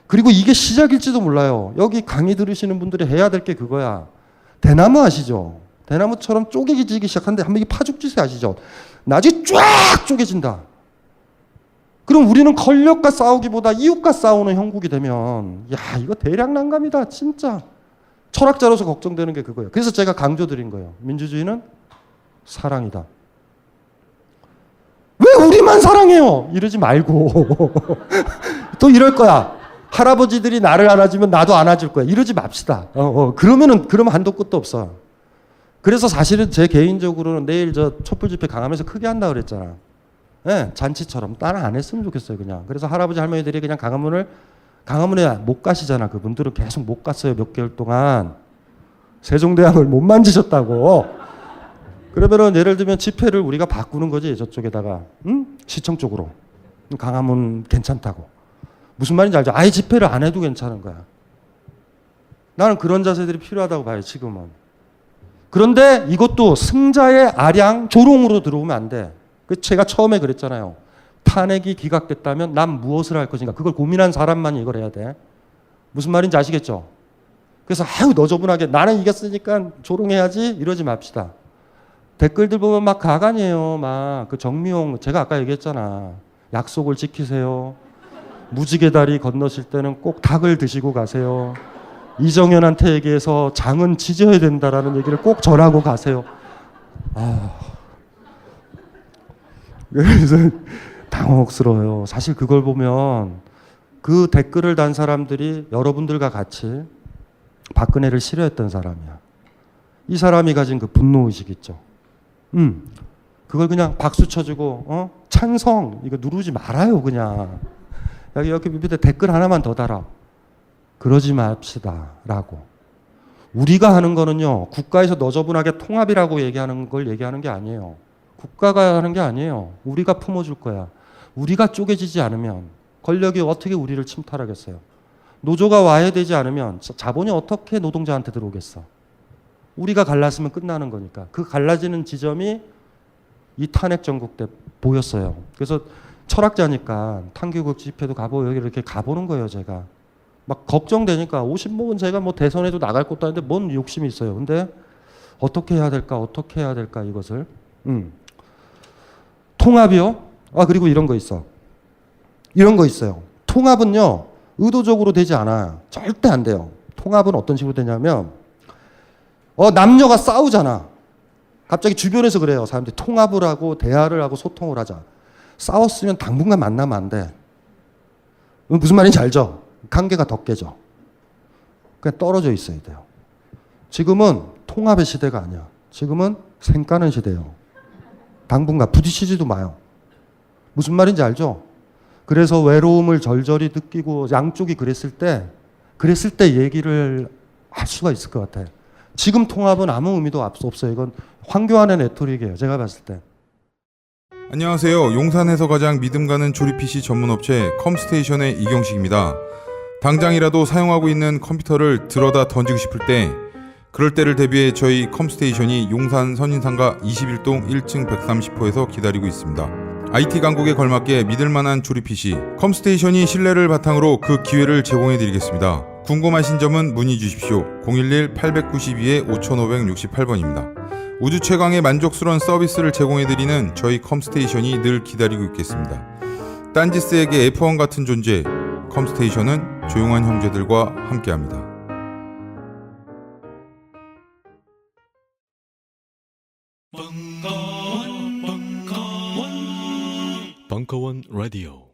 그리고 이게 시작일지도 몰라요. 여기 강의 들으시는 분들이 해야 될 게 그거야. 대나무 아시죠? 대나무처럼 쪼개지기 시작하는데 한번 이 파죽지세 아시죠? 나중에 쫙 쪼개진다. 그럼 우리는 권력과 싸우기보다 이웃과 싸우는 형국이 되면 야, 이거 대략 난감이다, 진짜. 철학자로서 걱정되는 게 그거예요. 그래서 제가 강조드린 거예요. 민주주의는 사랑이다. 왜 우리만 사랑해요? 이러지 말고 또 이럴 거야. 할아버지들이 나를 안아주면 나도 안아줄 거야. 이러지 맙시다. 그러면 한도 끝도 없어. 그래서 사실은 제 개인적으로는 내일 저 촛불 집회 강화에서 크게 한다 그랬잖아. 네, 잔치처럼. 나는 안 했으면 좋겠어요, 그냥. 그래서 할아버지 할머니들이 그냥 강화문에 못 가시잖아. 그분들은 계속 못 갔어요, 몇 개월 동안. 세종대왕을 못 만지셨다고. 그러면은 예를 들면 집회를 우리가 바꾸는 거지, 저쪽에다가. 응? 시청 쪽으로. 강화문 괜찮다고. 무슨 말인지 알죠? 아예 집회를 안 해도 괜찮은 거야. 나는 그런 자세들이 필요하다고 봐요, 지금은. 그런데 이것도 승자의 아량 조롱으로 들어오면 안 돼. 제가 처음에 그랬잖아요. 탄핵이 기각됐다면 난 무엇을 할 것인가. 그걸 고민한 사람만 이걸 해야 돼. 무슨 말인지 아시겠죠? 그래서 아유 너저분하게 나는 이겼으니까 조롱해야지 이러지 맙시다. 댓글들 보면 막 가관이에요. 막 그 정미용 제가 아까 얘기했잖아. 약속을 지키세요. 무지개 다리 건너실 때는 꼭 닭을 드시고 가세요. 이정현한테 얘기해서 장은 찢어야 된다라는 얘기를 꼭 전하고 가세요. 그래서 당혹스러워요. 사실 그걸 보면 그 댓글을 단 사람들이 여러분들과 같이 박근혜를 싫어했던 사람이야. 이 사람이 가진 그 분노의식 있죠. 그걸 그냥 박수 쳐주고 찬성 이거 누르지 말아요. 그냥 여기 밑에 댓글 하나만 더 달아. 그러지 맙시다 라고. 우리가 하는 거는요, 국가에서 너저분하게 통합이라고 얘기하는 걸 얘기하는 게 아니에요. 국가가 하는 게 아니에요. 우리가 품어줄 거야. 우리가 쪼개지지 않으면 권력이 어떻게 우리를 침탈하겠어요. 노조가 와해되지 않으면 자본이 어떻게 노동자한테 들어오겠어. 우리가 갈랐으면 끝나는 거니까. 그 갈라지는 지점이 이 탄핵 전국 때 보였어요. 그래서 철학자니까 탄교국 집회도 가보고 여기 이렇게 가보는 거예요. 제가 막 걱정되니까 50목은 제가 뭐 대선에도 나갈 것도 아닌데 뭔 욕심이 있어요. 근데 어떻게 해야 될까 이것을. 통합이요? 그리고 이런 거 있어. 이런 거 있어요. 통합은요, 의도적으로 되지 않아요. 절대 안 돼요. 통합은 어떤 식으로 되냐면, 남녀가 싸우잖아. 갑자기 주변에서 그래요. 사람들이 통합을 하고 대화를 하고 소통을 하자. 싸웠으면 당분간 만나면 안 돼. 무슨 말인지 알죠? 관계가 더 깨져. 그냥 떨어져 있어야 돼요. 지금은 통합의 시대가 아니야. 지금은 생 까는 시대예요. 당분간 부딪히지도 마요. 무슨 말인지 알죠? 그래서 외로움을 절절히 느끼고 양쪽이 그랬을 때 얘기를 할 수가 있을 것 같아요. 지금 통합은 아무 의미도 없어요. 이건 황교안의 레토릭이에요. 제가 봤을 때. 안녕하세요. 용산에서 가장 믿음 가는 조립 PC 전문 업체 컴스테이션의 이경식입니다. 당장이라도 사용하고 있는 컴퓨터를 들어다 던지고 싶을 때, 그럴 때를 대비해 저희 컴스테이션이 용산 선인상가 21동 1층 130호에서 기다리고 있습니다. IT 강국에 걸맞게 믿을만한 조립 PC 컴스테이션이 신뢰를 바탕으로 그 기회를 제공해드리겠습니다. 궁금하신 점은 문의 주십시오. 011-892-5568번입니다. 우주 최강의 만족스러운 서비스를 제공해드리는 저희 컴스테이션이 늘 기다리고 있겠습니다. 딴지스에게 F1 같은 존재, 컴스테이션은 조용한 형제들과 함께합니다. 벙커원 라디오